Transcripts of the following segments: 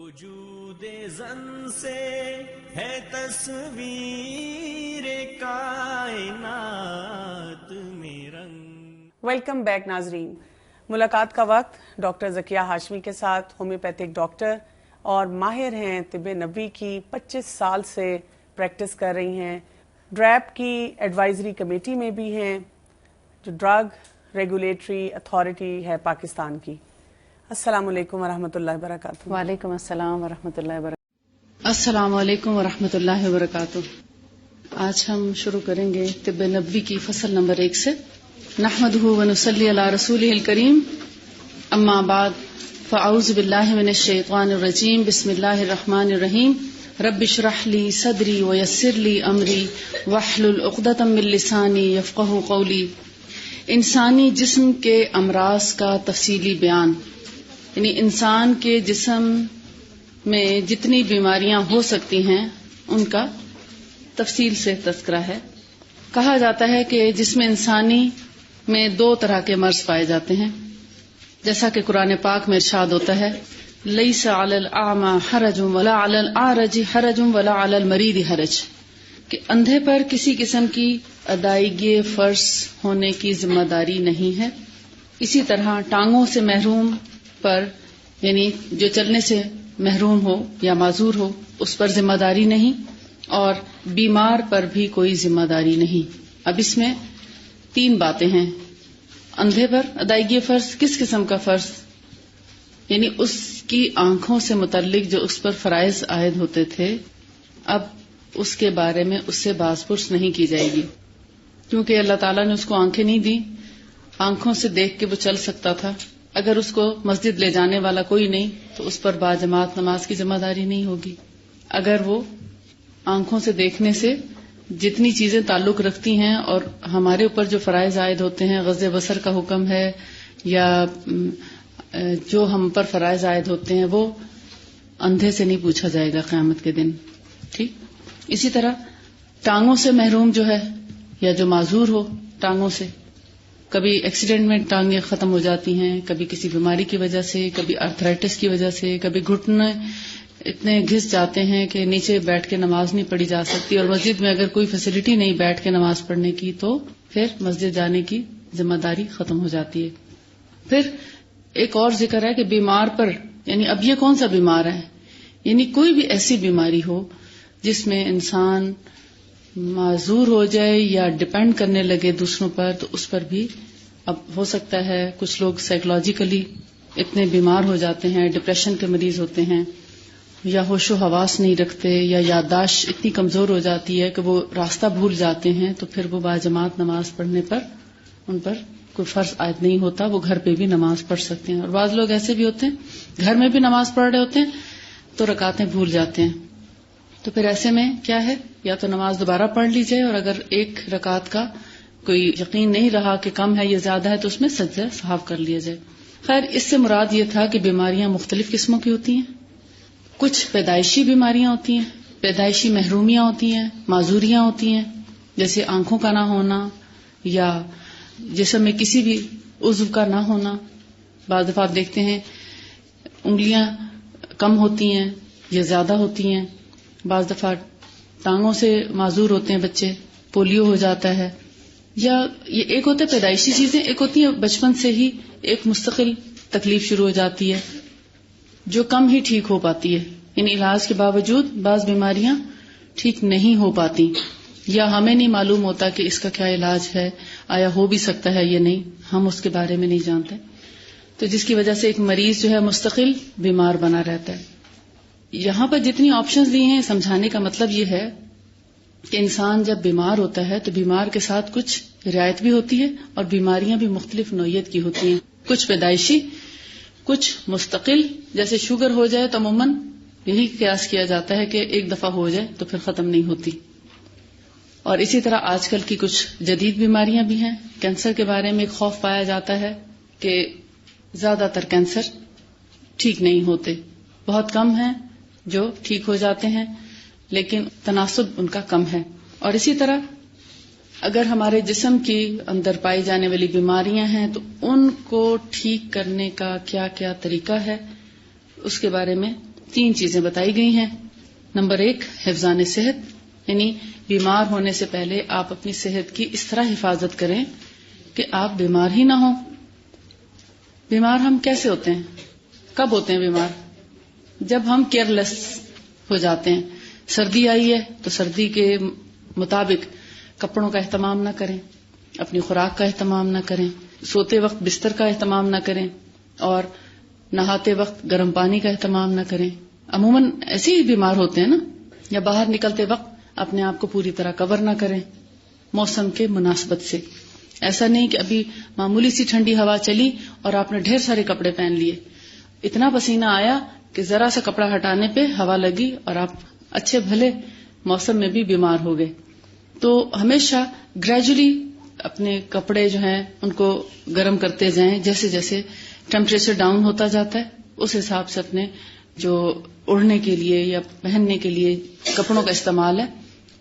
وجود زن سے ہے تصویر کائنات میں رنگ. ویلکم بیک ناظرین. ملاقات کا وقت ڈاکٹر ذکیہ ہاشمی کے ساتھ، ہومیوپیتھک ڈاکٹر اور ماہر ہیں طب نبوی کی، 25 سال سے پریکٹس کر رہی ہیں، ڈریپ کی ایڈوائزری کمیٹی میں بھی ہیں، جو ڈرگ ریگولیٹری اتھارٹی ہے پاکستان کی. السلام علیکم ورحمۃ اللہ وبرکاتہ. وعلیکم السلام ورحمۃ اللہ وبرکاتہ. السلام علیکم ورحمۃ اللہ وبرکاتہ. آج ہم شروع کریں گے طب نبوی کی فصل نمبر 1 سے. نحمدہ ونصلی علی رسولہ الکریم، اما بعد، فاعوذ باللہ من الشیطان الرجیم، بسم اللہ الرحمن الرحیم. رب اشرح لی صدری ویسر لی امری واحلل عقدۃ من لسانی یفقہوا قولی. انسانی جسم کے امراض کا تفصیلی بیان، یعنی انسان کے جسم میں جتنی بیماریاں ہو سکتی ہیں ان کا تفصیل سے تذکرہ ہے. کہا جاتا ہے کہ جسم انسانی میں 2 طرح کے مرض پائے جاتے ہیں، جیسا کہ قرآن پاک میں ارشاد ہوتا ہے، لیس علی الاعمی حرج ولا علی الاعرج حرج ولا علی المریض حرج، کہ اندھے پر کسی قسم کی ادائیگی فرض ہونے کی ذمہ داری نہیں ہے. اسی طرح ٹانگوں سے محروم پر، یعنی جو چلنے سے محروم ہو یا معذور ہو، اس پر ذمہ داری نہیں، اور بیمار پر بھی کوئی ذمہ داری نہیں. اب اس میں 3 باتیں ہیں. اندھے پر ادائیگی فرض، کس قسم کا فرض؟ یعنی اس کی آنکھوں سے متعلق جو اس پر فرائض عائد ہوتے تھے، اب اس کے بارے میں اس سے باز پرس نہیں کی جائے گی، کیونکہ اللہ تعالیٰ نے اس کو آنکھیں نہیں دی. آنکھوں سے دیکھ کے وہ چل سکتا تھا. اگر اس کو مسجد لے جانے والا کوئی نہیں تو اس پر باجماعت نماز کی ذمہ داری نہیں ہوگی. اگر وہ آنکھوں سے دیکھنے سے جتنی چیزیں تعلق رکھتی ہیں اور ہمارے اوپر جو فرائض عائد ہوتے ہیں، غض بصر کا حکم ہے یا جو ہم پر فرائض عائد ہوتے ہیں، وہ اندھے سے نہیں پوچھا جائے گا قیامت کے دن. ٹھیک. اسی طرح ٹانگوں سے محروم جو ہے یا جو معذور ہو ٹانگوں سے، کبھی ایکسیڈنٹ میں ٹانگیں ختم ہو جاتی ہیں، کبھی کسی بیماری کی وجہ سے، کبھی آرتھرائٹس کی وجہ سے، کبھی گھٹنے اتنے گھس جاتے ہیں کہ نیچے بیٹھ کے نماز نہیں پڑھی جا سکتی، اور مسجد میں اگر کوئی فیسلٹی نہیں بیٹھ کے نماز پڑھنے کی تو پھر مسجد جانے کی ذمہ داری ختم ہو جاتی ہے. پھر ایک اور ذکر ہے کہ بیمار پر، یعنی اب یہ کون سا بیمار ہے؟ یعنی کوئی بھی ایسی بیماری ہو جس میں انسان معذور ہو جائے یا ڈپینڈ کرنے لگے دوسروں پر، تو اس پر بھی اب ہو سکتا ہے کچھ لوگ سائیکولوجیکلی اتنے بیمار ہو جاتے ہیں، ڈپریشن کے مریض ہوتے ہیں، یا ہوش و حواس نہیں رکھتے، یا یادداشت اتنی کمزور ہو جاتی ہے کہ وہ راستہ بھول جاتے ہیں، تو پھر وہ باجماعت نماز پڑھنے پر ان پر کوئی فرض عائد نہیں ہوتا، وہ گھر پہ بھی نماز پڑھ سکتے ہیں. اور بعض لوگ ایسے بھی ہوتے ہیں گھر میں بھی نماز پڑھ رہے ہوتے ہیں تو رکعتیں بھول جاتے ہیں، تو پھر ایسے میں کیا ہے، یا تو نماز دوبارہ پڑھ لی جائے، اور اگر ایک رکعت کا کوئی یقین نہیں رہا کہ کم ہے یا زیادہ ہے تو اس میں سجدہ سہو کر لیا جائے. خیر، اس سے مراد یہ تھا کہ بیماریاں مختلف قسموں کی ہوتی ہیں. کچھ پیدائشی بیماریاں ہوتی ہیں، پیدائشی محرومیاں ہوتی ہیں، معذوریاں ہوتی ہیں، جیسے آنکھوں کا نہ ہونا یا جسم میں کسی بھی عضو کا نہ ہونا. بعض دفعہ آپ دیکھتے ہیں انگلیاں کم ہوتی ہیں یا زیادہ ہوتی ہیں. بعض دفعہ ٹانگوں سے معذور ہوتے ہیں بچے، پولیو ہو جاتا ہے. یا یہ ایک ہوتا ہے پیدائشی چیزیں، ایک ہوتی ہیں بچپن سے ہی ایک مستقل تکلیف شروع ہو جاتی ہے جو کم ہی ٹھیک ہو پاتی ہے. یعنی علاج کے باوجود بعض بیماریاں ٹھیک نہیں ہو پاتی، یا ہمیں نہیں معلوم ہوتا کہ اس کا کیا علاج ہے، آیا ہو بھی سکتا ہے یا نہیں، ہم اس کے بارے میں نہیں جانتے. تو جس کی وجہ سے ایک مریض جو ہے مستقل بیمار بنا رہتا ہے. یہاں پر جتنی آپشنز دی ہیں سمجھانے کا مطلب یہ ہے کہ انسان جب بیمار ہوتا ہے تو بیمار کے ساتھ کچھ رعایت بھی ہوتی ہے، اور بیماریاں بھی مختلف نوعیت کی ہوتی ہیں. کچھ پیدائشی، کچھ مستقل. جیسے شوگر ہو جائے تو عموماً یہی قیاس کیا جاتا ہے کہ ایک دفعہ ہو جائے تو پھر ختم نہیں ہوتی. اور اسی طرح آج کل کی کچھ جدید بیماریاں بھی ہیں. کینسر کے بارے میں ایک خوف پایا جاتا ہے کہ زیادہ تر کینسر ٹھیک نہیں ہوتے، بہت کم ہیں جو ٹھیک ہو جاتے ہیں، لیکن تناسب ان کا کم ہے. اور اسی طرح اگر ہمارے جسم کی اندر پائی جانے والی بیماریاں ہیں تو ان کو ٹھیک کرنے کا کیا کیا طریقہ ہے، اس کے بارے میں 3 چیزیں بتائی گئی ہیں. نمبر 1 حفظان صحت، یعنی بیمار ہونے سے پہلے آپ اپنی صحت کی اس طرح حفاظت کریں کہ آپ بیمار ہی نہ ہوں. بیمار ہم کیسے ہوتے ہیں؟ کب ہوتے ہیں بیمار؟ جب ہم کیئرلیس ہو جاتے ہیں. سردی آئی ہے تو سردی کے مطابق کپڑوں کا اہتمام نہ کریں، اپنی خوراک کا اہتمام نہ کریں، سوتے وقت بستر کا اہتمام نہ کریں، اور نہاتے وقت گرم پانی کا اہتمام نہ کریں. عموماً ایسے ہی بیمار ہوتے ہیں نا. یا باہر نکلتے وقت اپنے آپ کو پوری طرح کور نہ کریں موسم کے مناسبت سے. ایسا نہیں کہ ابھی معمولی سی ٹھنڈی ہوا چلی اور آپ نے ڈھیر سارے کپڑے پہن لیے، اتنا پسینہ آیا کہ ذرا سا کپڑا ہٹانے پہ ہوا لگی اور آپ اچھے بھلے موسم میں بھی بیمار ہو گئے. تو ہمیشہ گریجولی اپنے کپڑے جو ہیں ان کو گرم کرتے جائیں. جیسے جیسے ٹیمپریچر ڈاؤن ہوتا جاتا ہے اس حساب سے اپنے جو اڑنے کے لیے یا پہننے کے لیے کپڑوں کا استعمال ہے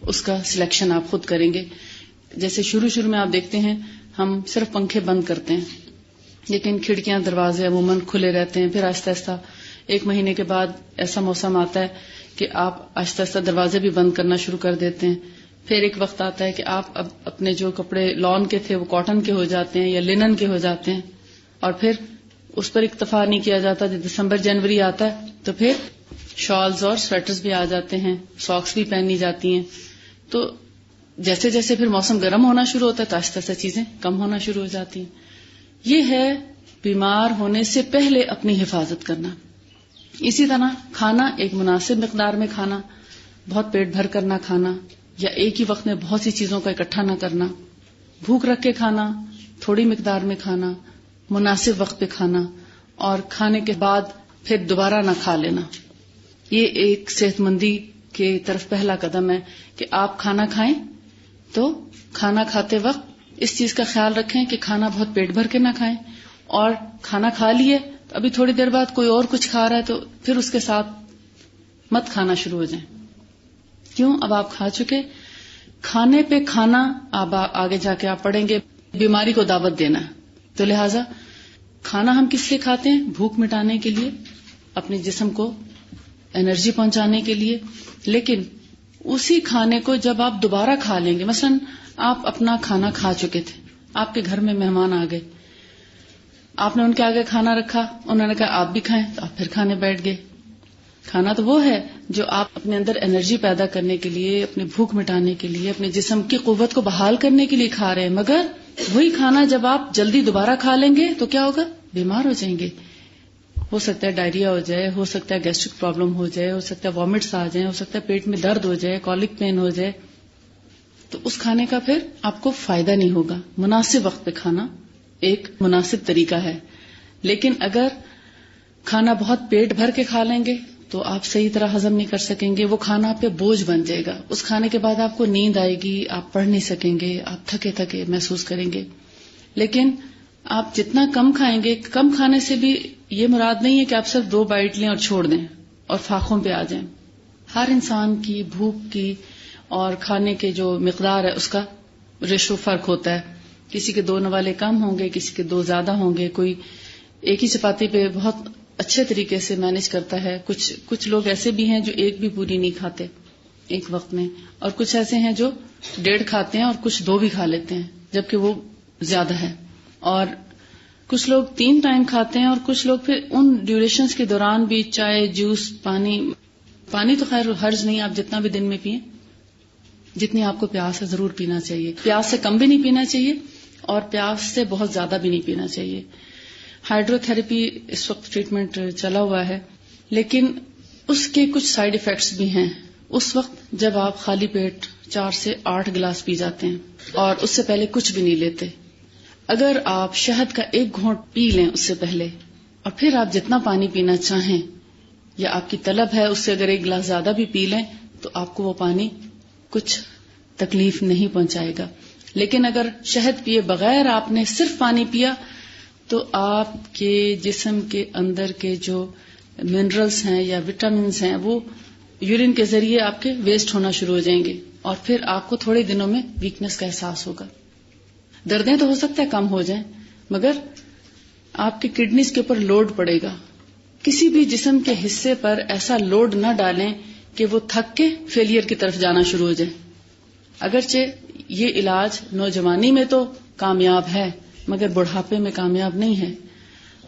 اس کا سلیکشن آپ خود کریں گے. جیسے شروع میں آپ دیکھتے ہیں ہم صرف پنکھے بند کرتے ہیں، لیکن کھڑکیاں دروازے عموماً کھلے رہتے ہیں. پھر آہستہ آہستہ 1 مہینے کے بعد ایسا موسم آتا ہے کہ آپ آہستہ آہستہ دروازے بھی بند کرنا شروع کر دیتے ہیں. پھر ایک وقت آتا ہے کہ آپ اب اپنے جو کپڑے لان کے تھے وہ کاٹن کے ہو جاتے ہیں یا لینن کے ہو جاتے ہیں، اور پھر اس پر اکتفا نہیں کیا جاتا. جب دسمبر جنوری آتا ہے تو پھر شالز اور سویٹرز بھی آ جاتے ہیں، ساکس بھی پہنی جاتی ہیں. تو جیسے جیسے پھر موسم گرم ہونا شروع ہوتا ہے تو آہستہ آہستہ چیزیں کم ہونا شروع ہو جاتی ہیں. یہ ہے بیمار ہونے سے پہلے اپنی حفاظت کرنا. اسی طرح کھانا ایک مناسب مقدار میں کھانا، بہت پیٹ بھر کر نہ کھانا یا ایک ہی وقت میں بہت سی چیزوں کا اکٹھا نہ کرنا. بھوک رکھ کے کھانا، تھوڑی مقدار میں کھانا، مناسب وقت پہ کھانا، اور کھانے کے بعد پھر دوبارہ نہ کھا لینا. یہ ایک صحت مندی کی طرف پہلا قدم ہے کہ آپ کھانا کھائیں تو کھانا کھاتے وقت اس چیز کا خیال رکھیں کہ کھانا بہت پیٹ بھر کے نہ کھائیں، اور کھانا کھا لیے ابھی تھوڑی دیر بعد کوئی اور کچھ کھا رہا ہے تو پھر اس کے ساتھ مت کھانا شروع ہو جائیں. کیوں؟ اب آپ کھا چکے. کھانے پہ کھانا اب آگے جا کے آپ پڑھیں گے بیماری کو دعوت دینا. تو لہٰذا کھانا ہم کس لیے کھاتے ہیں؟ بھوک مٹانے کے لیے، اپنے جسم کو انرجی پہنچانے کے لیے. لیکن اسی کھانے کو جب آپ دوبارہ کھا لیں گے، مثلا آپ اپنا کھانا کھا چکے تھے، آپ کے گھر میں مہمان آ گئے، آپ نے ان کے آگے کھانا رکھا، انہوں نے کہا آپ بھی کھائیں، تو آپ پھر کھانے بیٹھ گئے. کھانا تو وہ ہے جو آپ اپنے اندر انرجی پیدا کرنے کے لیے، اپنی بھوک مٹانے کے لیے، اپنے جسم کی قوت کو بحال کرنے کے لیے کھا رہے ہیں. مگر وہی کھانا جب آپ جلدی دوبارہ کھا لیں گے تو کیا ہوگا؟ بیمار ہو جائیں گے. ہو سکتا ہے ڈائریا ہو جائے، ہو سکتا ہے گیسٹرک پرابلم ہو جائے، ہو سکتا ہے وامٹس آ جائیں، ہو سکتا ہے پیٹ میں درد ہو جائے، کولک پین ہو جائے. تو اس کھانے کا پھر آپ کو فائدہ نہیں ہوگا. مناسب وقت پہ کھانا ایک مناسب طریقہ ہے. لیکن اگر کھانا بہت پیٹ بھر کے کھا لیں گے تو آپ صحیح طرح ہضم نہیں کر سکیں گے. وہ کھانا آپ پہ بوجھ بن جائے گا. اس کھانے کے بعد آپ کو نیند آئے گی، آپ پڑھ نہیں سکیں گے، آپ تھکے تھکے محسوس کریں گے. لیکن آپ جتنا کم کھائیں گے، کم کھانے سے بھی یہ مراد نہیں ہے کہ آپ صرف 2 بائٹ لیں اور چھوڑ دیں اور فاقوں پہ آ جائیں. ہر انسان کی بھوک کی اور کھانے کے جو مقدار ہے اس کا ریشو فرق ہوتا ہے. کسی کے 2 نوالے کم ہوں گے، کسی کے 2 زیادہ ہوں گے. کوئی ایک ہی چپاتی پہ بہت اچھے طریقے سے مینج کرتا ہے. کچھ لوگ ایسے بھی ہیں جو ایک بھی پوری نہیں کھاتے ایک وقت میں، اور کچھ ایسے ہیں جو 1.5 کھاتے ہیں اور کچھ 2 بھی کھا لیتے ہیں جبکہ وہ زیادہ ہے. اور کچھ لوگ 3 ٹائم کھاتے ہیں، اور کچھ لوگ پھر ان ڈیوریشنز کے دوران بھی چائے، جوس، پانی تو خیر حرج نہیں، آپ جتنا بھی دن میں پئیں، جتنی آپ کو پیاس ہے ضرور پینا چاہیے. پیاس سے کم بھی نہیں پینا چاہیے اور پیاس سے بہت زیادہ بھی نہیں پینا چاہیے. ہائیڈرو تھراپی اس وقت ٹریٹمنٹ چلا ہوا ہے، لیکن اس کے کچھ سائیڈ ایفیکٹس بھی ہیں. اس وقت جب آپ خالی پیٹ 4 سے 8 گلاس پی جاتے ہیں اور اس سے پہلے کچھ بھی نہیں لیتے، اگر آپ شہد کا 1 گھونٹ پی لیں اس سے پہلے اور پھر آپ جتنا پانی پینا چاہیں یا آپ کی طلب ہے اس سے اگر 1 گلاس زیادہ بھی پی لیں تو آپ کو وہ پانی کچھ تکلیف نہیں پہنچائے گا. لیکن اگر شہد پیے بغیر آپ نے صرف پانی پیا تو آپ کے جسم کے اندر کے جو منرلز ہیں یا وٹامنز ہیں وہ یورین کے ذریعے آپ کے ویسٹ ہونا شروع ہو جائیں گے، اور پھر آپ کو تھوڑے دنوں میں ویکنس کا احساس ہوگا. دردیں تو ہو سکتا ہے کم ہو جائیں، مگر آپ کی کڈنیز کے اوپر لوڈ پڑے گا کسی بھی جسم کے حصے پر ایسا لوڈ نہ ڈالیں کہ وہ تھک کے فیلئر کی طرف جانا شروع ہو جائے. اگرچہ یہ علاج نوجوانی میں تو کامیاب ہے مگر بڑھاپے میں کامیاب نہیں ہے.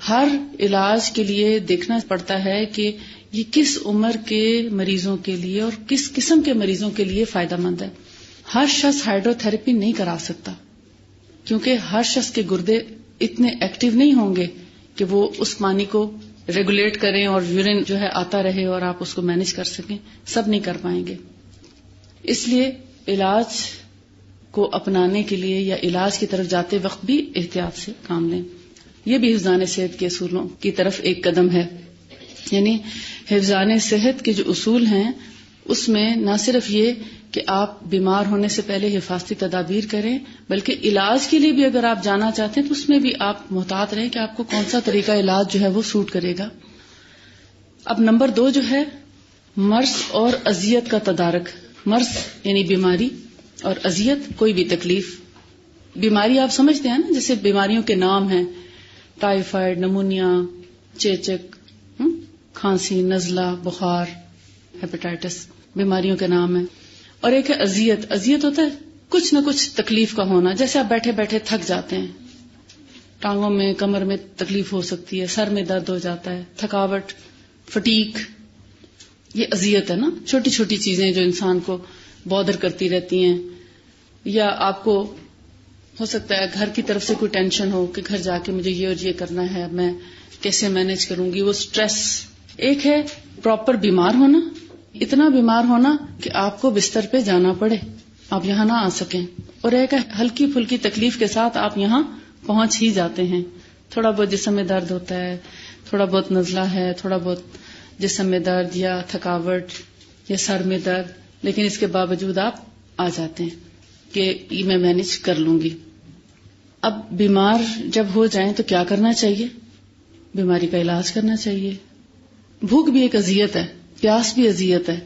ہر علاج کے لیے دیکھنا پڑتا ہے کہ یہ کس عمر کے مریضوں کے لیے اور کس قسم کے مریضوں کے لیے فائدہ مند ہے. ہر شخص ہائیڈرو تھراپی نہیں کرا سکتا کیونکہ ہر شخص کے گردے اتنے ایکٹیو نہیں ہوں گے کہ وہ اس پانی کو ریگولیٹ کریں اور یورین جو ہے آتا رہے اور آپ اس کو مینج کر سکیں. سب نہیں کر پائیں گے. اس لیے علاج کو اپنانے کے لیے یا علاج کی طرف جاتے وقت بھی احتیاط سے کام لیں. یہ بھی حفظان صحت کے اصولوں کی طرف ایک قدم ہے. یعنی حفظان صحت کے جو اصول ہیں اس میں نہ صرف یہ کہ آپ بیمار ہونے سے پہلے حفاظتی تدابیر کریں بلکہ علاج کے لیے بھی اگر آپ جانا چاہتے ہیں تو اس میں بھی آپ محتاط رہیں کہ آپ کو کون سا طریقہ علاج جو ہے وہ سوٹ کرے گا. اب نمبر 2 جو ہے مرض اور اذیت کا تدارک. مرض یعنی بیماری اور اذیت کوئی بھی تکلیف. بیماری آپ سمجھتے ہیں نا, جیسے بیماریوں کے نام ہیں ٹائیفائڈ, نمونیا, چیچک, کھانسی, نزلہ, بخار, ہیپیٹائٹس, بیماریوں کے نام ہیں. اور ایک ہے اذیت. اذیت ہوتا ہے کچھ نہ کچھ تکلیف کا ہونا, جیسے آپ بیٹھے بیٹھے تھک جاتے ہیں, ٹانگوں میں کمر میں تکلیف ہو سکتی ہے, سر میں درد ہو جاتا ہے, تھکاوٹ, فٹیک, یہ اذیت ہے نا. چھوٹی چھوٹی چیزیں جو انسان کو بودر کرتی رہتی ہیں. یا آپ کو ہو سکتا ہے گھر کی طرف سے کوئی ٹینشن ہو کہ گھر جا کے مجھے یہ اور یہ کرنا ہے, میں کیسے مینج کروں گی, وہ سٹریس. ایک ہے پراپر بیمار ہونا, اتنا بیمار ہونا کہ آپ کو بستر پہ جانا پڑے, آپ یہاں نہ آ سکیں. اور ایک ہے ہلکی پھلکی تکلیف کے ساتھ آپ یہاں پہنچ ہی جاتے ہیں. تھوڑا بہت جسم میں درد ہوتا ہے, تھوڑا بہت نزلہ ہے, تھوڑا بہت جسم میں درد یا تھکاوٹ یا سر میں درد, لیکن اس کے باوجود آپ آ جاتے ہیں کہ یہ میں مینج کر لوں گی. اب بیمار جب ہو جائیں تو کیا کرنا چاہیے؟ بیماری کا علاج کرنا چاہیے. بھوک بھی ایک اذیت ہے, پیاس بھی اذیت ہے.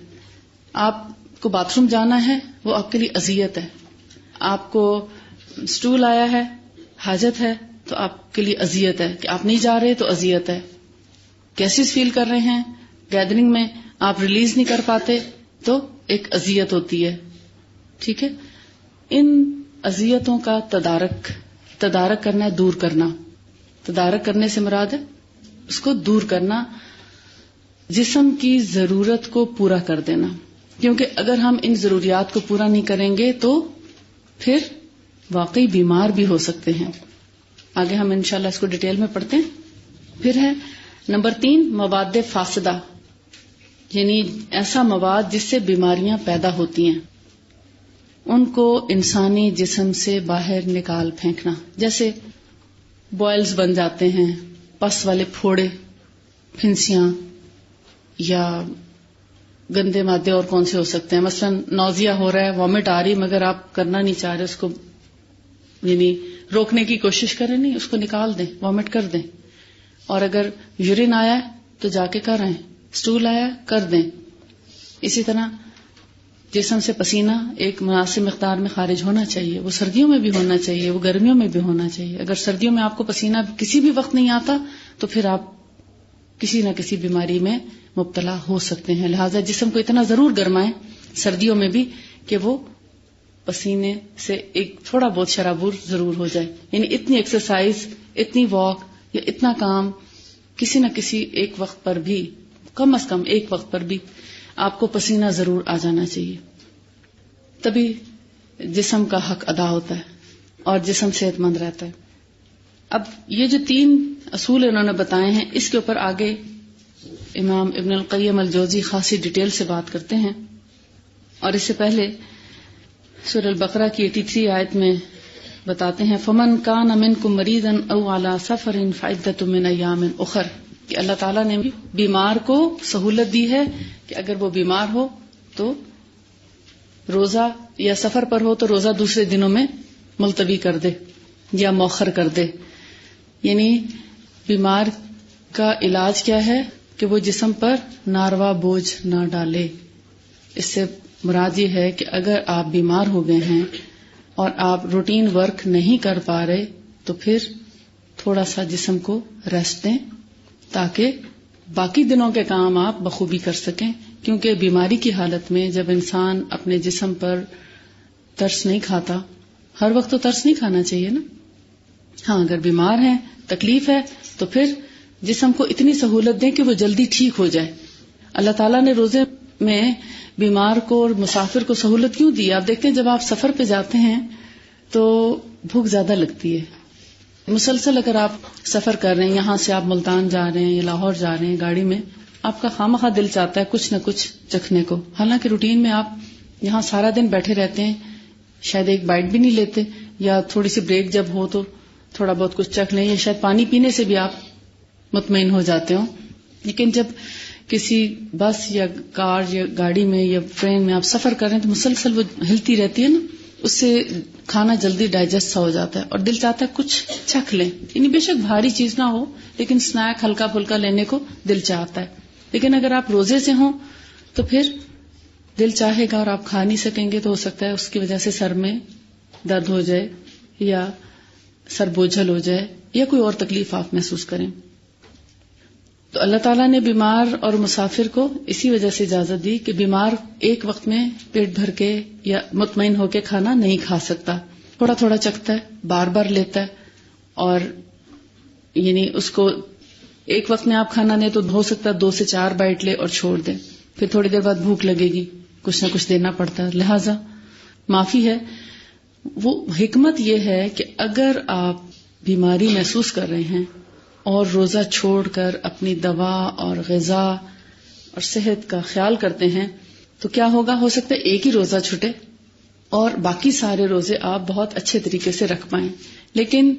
آپ کو باتھ روم جانا ہے وہ آپ کے لیے اذیت ہے. آپ کو سٹول آیا ہے, حاجت ہے, تو آپ کے لیے اذیت ہے. کہ آپ نہیں جا رہے تو اذیت ہے. کیسز فیل کر رہے ہیں گیدرنگ میں, آپ ریلیز نہیں کر پاتے تو ایک اذیت ہوتی ہے. ٹھیک ہے, ان اذیتوں کا تدارک کرنا ہے, دور کرنا. تدارک کرنے سے مراد ہے اس کو دور کرنا, جسم کی ضرورت کو پورا کر دینا. کیونکہ اگر ہم ان ضروریات کو پورا نہیں کریں گے تو پھر واقعی بیمار بھی ہو سکتے ہیں. آگے ہم انشاءاللہ اس کو ڈیٹیل میں پڑھتے ہیں. پھر ہے نمبر 3 مواد فاسدہ, یعنی ایسا مواد جس سے بیماریاں پیدا ہوتی ہیں ان کو انسانی جسم سے باہر نکال پھینکنا. جیسے بوائلز بن جاتے ہیں, پس والے پھوڑے, پھنسیاں, یا گندے مادے اور کون سے ہو سکتے ہیں. مثلا نوزیا ہو رہا ہے, وامٹ آ رہی, مگر آپ کرنا نہیں چاہ رہے, اس کو یعنی روکنے کی کوشش کریں نہیں, اس کو نکال دیں, وامٹ کر دیں. اور اگر یورین آیا ہے تو جا کے کر آئیں, سٹول آیا کر دیں. اسی طرح جسم سے پسینہ ایک مناسب مقدار میں خارج ہونا چاہیے. وہ سردیوں میں بھی ہونا چاہیے, وہ گرمیوں میں بھی ہونا چاہیے. اگر سردیوں میں آپ کو پسینہ کسی بھی وقت نہیں آتا تو پھر آپ کسی نہ کسی بیماری میں مبتلا ہو سکتے ہیں. لہٰذا جسم کو اتنا ضرور گرمائیں سردیوں میں بھی کہ وہ پسینے سے ایک تھوڑا بہت شرابور ضرور ہو جائے. یعنی اتنی ایکسرسائز, اتنی واک یا اتنا کام کسی نہ کسی ایک وقت پر بھی, کم از کم ایک وقت پر بھی آپ کو پسینہ ضرور آ جانا چاہیے. تبھی جسم کا حق ادا ہوتا ہے اور جسم صحت مند رہتا ہے. اب یہ جو 3 اصول انہوں نے بتائے ہیں, اس کے اوپر آگے امام ابن القیم الجوزی خاصی ڈیٹیل سے بات کرتے ہیں. اور اس سے پہلے سورہ البقرہ کی 83 آیت میں بتاتے ہیں فمن کان منکم مریضا او علی سفر فعدۃ من ایام اخر, کہ اللہ تعالیٰ نے بیمار کو سہولت دی ہے کہ اگر وہ بیمار ہو تو روزہ, یا سفر پر ہو تو روزہ دوسرے دنوں میں ملتوی کر دے یا مؤخر کر دے. یعنی بیمار کا علاج کیا ہے کہ وہ جسم پر ناروا بوجھ نہ ڈالے. اس سے مراد یہ ہے کہ اگر آپ بیمار ہو گئے ہیں اور آپ روٹین ورک نہیں کر پا رہے تو پھر تھوڑا سا جسم کو ریسٹ دیں تاکہ باقی دنوں کے کام آپ بخوبی کر سکیں، کیونکہ بیماری کی حالت میں جب انسان اپنے جسم پر ترس نہیں کھاتا، ہر وقت تو ترس نہیں کھانا چاہیے نا. ہاں اگر بیمار ہیں، تکلیف ہے، تو پھر جسم کو اتنی سہولت دیں کہ وہ جلدی ٹھیک ہو جائے. اللہ تعالیٰ نے روزے میں بیمار کو اور مسافر کو سہولت کیوں دی؟ آپ دیکھتے ہیں جب آپ سفر پہ جاتے ہیں تو بھوک زیادہ لگتی ہے. مسلسل اگر آپ سفر کر رہے ہیں، یہاں سے آپ ملتان جا رہے ہیں یا لاہور جا رہے ہیں گاڑی میں، آپ کا خواہ دل چاہتا ہے کچھ نہ کچھ چکھنے کو. حالانکہ روٹین میں آپ یہاں سارا دن بیٹھے رہتے ہیں، شاید ایک بائٹ بھی نہیں لیتے، یا تھوڑی سی بریک جب ہو تو تھوڑا بہت کچھ چکھ لیں، یا شاید پانی پینے سے بھی آپ مطمئن ہو جاتے ہوں. لیکن جب کسی بس یا کار یا گاڑی میں یا ٹرین میں آپ سفر کر رہے ہیں تو مسلسل وہ ہلتی رہتی ہے نا، اس سے کھانا جلدی ڈائجسٹ سا ہو جاتا ہے اور دل چاہتا ہے کچھ چکھ لیں. یعنی بے شک بھاری چیز نہ ہو لیکن سنیک ہلکا پھلکا لینے کو دل چاہتا ہے. لیکن اگر آپ روزے سے ہوں تو پھر دل چاہے گا اور آپ کھا نہیں سکیں گے، تو ہو سکتا ہے اس کی وجہ سے سر میں درد ہو جائے یا سر بوجھل ہو جائے یا کوئی اور تکلیف آپ محسوس کریں. تو اللہ تعالیٰ نے بیمار اور مسافر کو اسی وجہ سے اجازت دی کہ بیمار ایک وقت میں پیٹ بھر کے یا مطمئن ہو کے کھانا نہیں کھا سکتا، تھوڑا تھوڑا چکھتا ہے، بار بار لیتا ہے، اور یعنی اس کو ایک وقت میں آپ کھانا دیں تو ہو سکتا ہے 2 سے 4 بائٹ لے اور چھوڑ دیں، پھر تھوڑی دیر بعد بھوک لگے گی، کچھ نہ کچھ دینا پڑتا ہے. لہذا معافی ہے. وہ حکمت یہ ہے کہ اگر آپ بیماری محسوس کر رہے ہیں اور روزہ چھوڑ کر اپنی دوا اور غذا اور صحت کا خیال کرتے ہیں تو کیا ہوگا؟ ہو سکتا ہے ایک ہی روزہ چھوٹے اور باقی سارے روزے آپ بہت اچھے طریقے سے رکھ پائیں. لیکن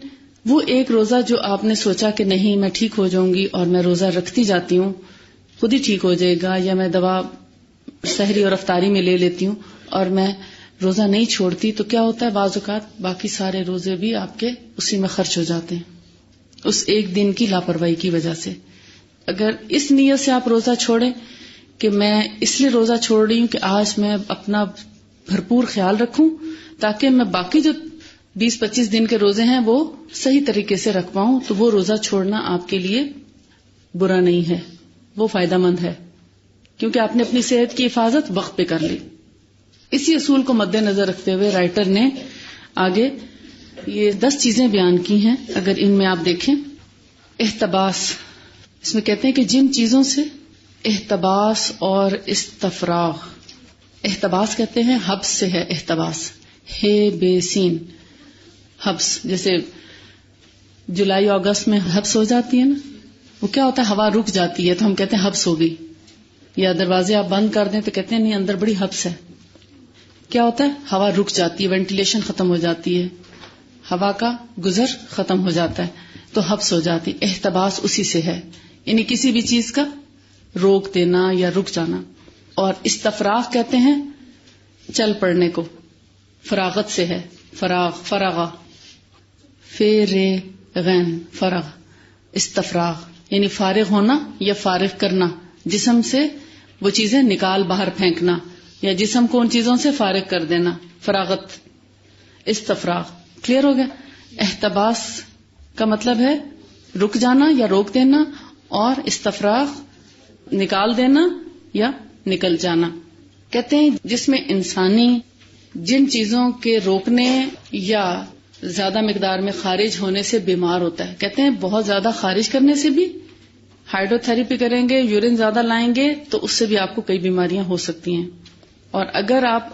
وہ ایک روزہ جو آپ نے سوچا کہ نہیں میں ٹھیک ہو جاؤں گی اور میں روزہ رکھتی جاتی ہوں، خود ہی ٹھیک ہو جائے گا، یا میں دوا سحری اور افطاری میں لے لیتی ہوں اور میں روزہ نہیں چھوڑتی، تو کیا ہوتا ہے بعض اوقات باقی سارے روزے بھی آپ کے اسی میں خرچ ہو جاتے ہیں اس ایک دن کی لاپرواہی کی وجہ سے. اگر اس نیت سے آپ روزہ چھوڑیں کہ میں اس لیے روزہ چھوڑ رہی ہوں کہ آج میں اپنا بھرپور خیال رکھوں تاکہ میں باقی جو 20-25 دن کے روزے ہیں وہ صحیح طریقے سے رکھ پاؤں، تو وہ روزہ چھوڑنا آپ کے لیے برا نہیں ہے، وہ فائدہ مند ہے، کیونکہ آپ نے اپنی صحت کی حفاظت وقت پہ کر لی. اسی اصول کو مد نظر رکھتے ہوئے رائٹر نے آگے یہ 10 چیزیں بیان کی ہیں. اگر ان میں آپ دیکھیں، احتباس، اس میں کہتے ہیں کہ جن چیزوں سے احتباس اور استفراغ، احتباس کہتے ہیں حبس سے ہے، احتباس ہے بے سین، حبس. جیسے جولائی اگست میں حبس ہو جاتی ہے نا، وہ کیا ہوتا ہے؟ ہوا رک جاتی ہے تو ہم کہتے ہیں حبس ہو گئی. یا دروازے آپ بند کر دیں تو کہتے ہیں نہیں اندر بڑی حبس ہے. کیا ہوتا ہے؟ ہوا رک جاتی ہے، وینٹیلیشن ختم ہو جاتی ہے، ہوا کا گزر ختم ہو جاتا ہے تو حبس ہو جاتی. احتباس اسی سے ہے، یعنی کسی بھی چیز کا روک دینا یا رک جانا. اور استفراغ کہتے ہیں چل پڑنے کو، فراغت سے ہے، فراغ، فرغا، غین، فرغ، استفراغ یعنی فارغ ہونا یا فارغ کرنا، جسم سے وہ چیزیں نکال باہر پھینکنا یا جسم کو ان چیزوں سے فارغ کر دینا، فراغت، استفراغ. کلیئر ہو گیا؟ احتباس کا مطلب ہے رک جانا یا روک دینا، اور استفراغ نکال دینا یا نکل جانا. کہتے ہیں جس میں انسانی جن چیزوں کے روکنے یا زیادہ مقدار میں خارج ہونے سے بیمار ہوتا ہے، کہتے ہیں بہت زیادہ خارج کرنے سے بھی، ہائیڈرو تھراپی کریں گے، یورین زیادہ لائیں گے تو اس سے بھی آپ کو کئی بیماریاں ہو سکتی ہیں. اور اگر آپ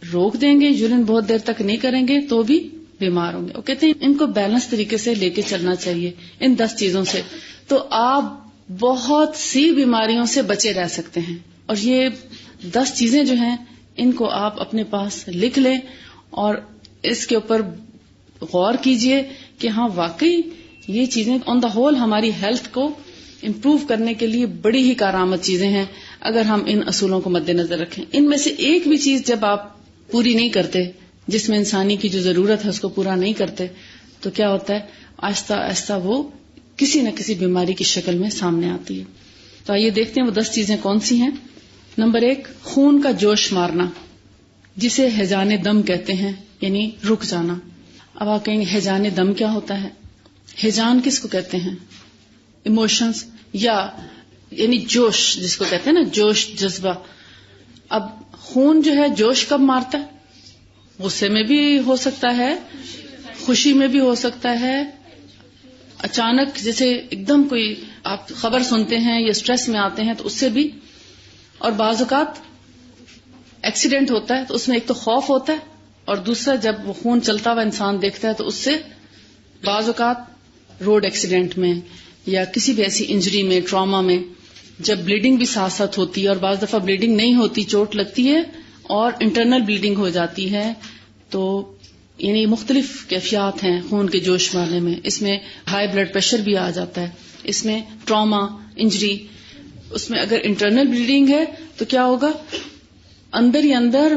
روک دیں گے، یورین بہت دیر تک نہیں کریں گے تو بھی بیمار ہوں گے. وہ کہتے ہیں ان کو بیلنس طریقے سے لے کے چلنا چاہیے ان 10 چیزوں سے، تو آپ بہت سی بیماریوں سے بچے رہ سکتے ہیں. اور یہ 10 چیزیں جو ہیں ان کو آپ اپنے پاس لکھ لیں اور اس کے اوپر غور کیجئے کہ ہاں واقعی یہ چیزیں آن دا ہول ہماری ہیلتھ کو امپروو کرنے کے لیے بڑی ہی کارآمد چیزیں ہیں اگر ہم ان اصولوں کو مد نظر رکھیں. ان میں سے ایک بھی چیز جب آپ پوری نہیں کرتے، جس میں انسانی کی جو ضرورت ہے اس کو پورا نہیں کرتے، تو کیا ہوتا ہے؟ آہستہ آہستہ وہ کسی نہ کسی بیماری کی شکل میں سامنے آتی ہے. تو آئیے دیکھتے ہیں وہ 10 چیزیں کون سی ہیں. نمبر 1، خون کا جوش مارنا، جسے ہیجان دم کہتے ہیں، یعنی رک جانا. اب آپ کہیں گے ہیجان دم کیا ہوتا ہے؟ ہیجان کس کو کہتے ہیں؟ ایموشنز یا یعنی جوش جس کو کہتے ہیں نا، جوش، جذبہ. اب خون جو ہے جوش کب مارتا ہے؟ غصے میں بھی ہو سکتا ہے، خوشی میں بھی ہو سکتا ہے، اچانک جیسے ایک دم کوئی آپ خبر سنتے ہیں یا سٹریس میں آتے ہیں تو اس سے بھی. اور بعض اوقات ایکسیڈنٹ ہوتا ہے تو اس میں ایک تو خوف ہوتا ہے، اور دوسرا جب وہ خون چلتا ہوا انسان دیکھتا ہے تو اس سے بعض اوقات روڈ ایکسیڈنٹ میں یا کسی بھی ایسی انجری میں، ٹراما میں، جب بلیڈنگ بھی ساتھ ساتھ ہوتی ہے، اور بعض دفعہ بلیڈنگ نہیں ہوتی، چوٹ لگتی ہے اور انٹرنل بلیڈنگ ہو جاتی ہے، تو یعنی مختلف کیفیات ہیں خون کے جوش مارنے میں. اس میں ہائی بلڈ پریشر بھی آ جاتا ہے، اس میں ٹراما، انجری. اس میں اگر انٹرنل بلیڈنگ ہے تو کیا ہوگا، اندر ہی اندر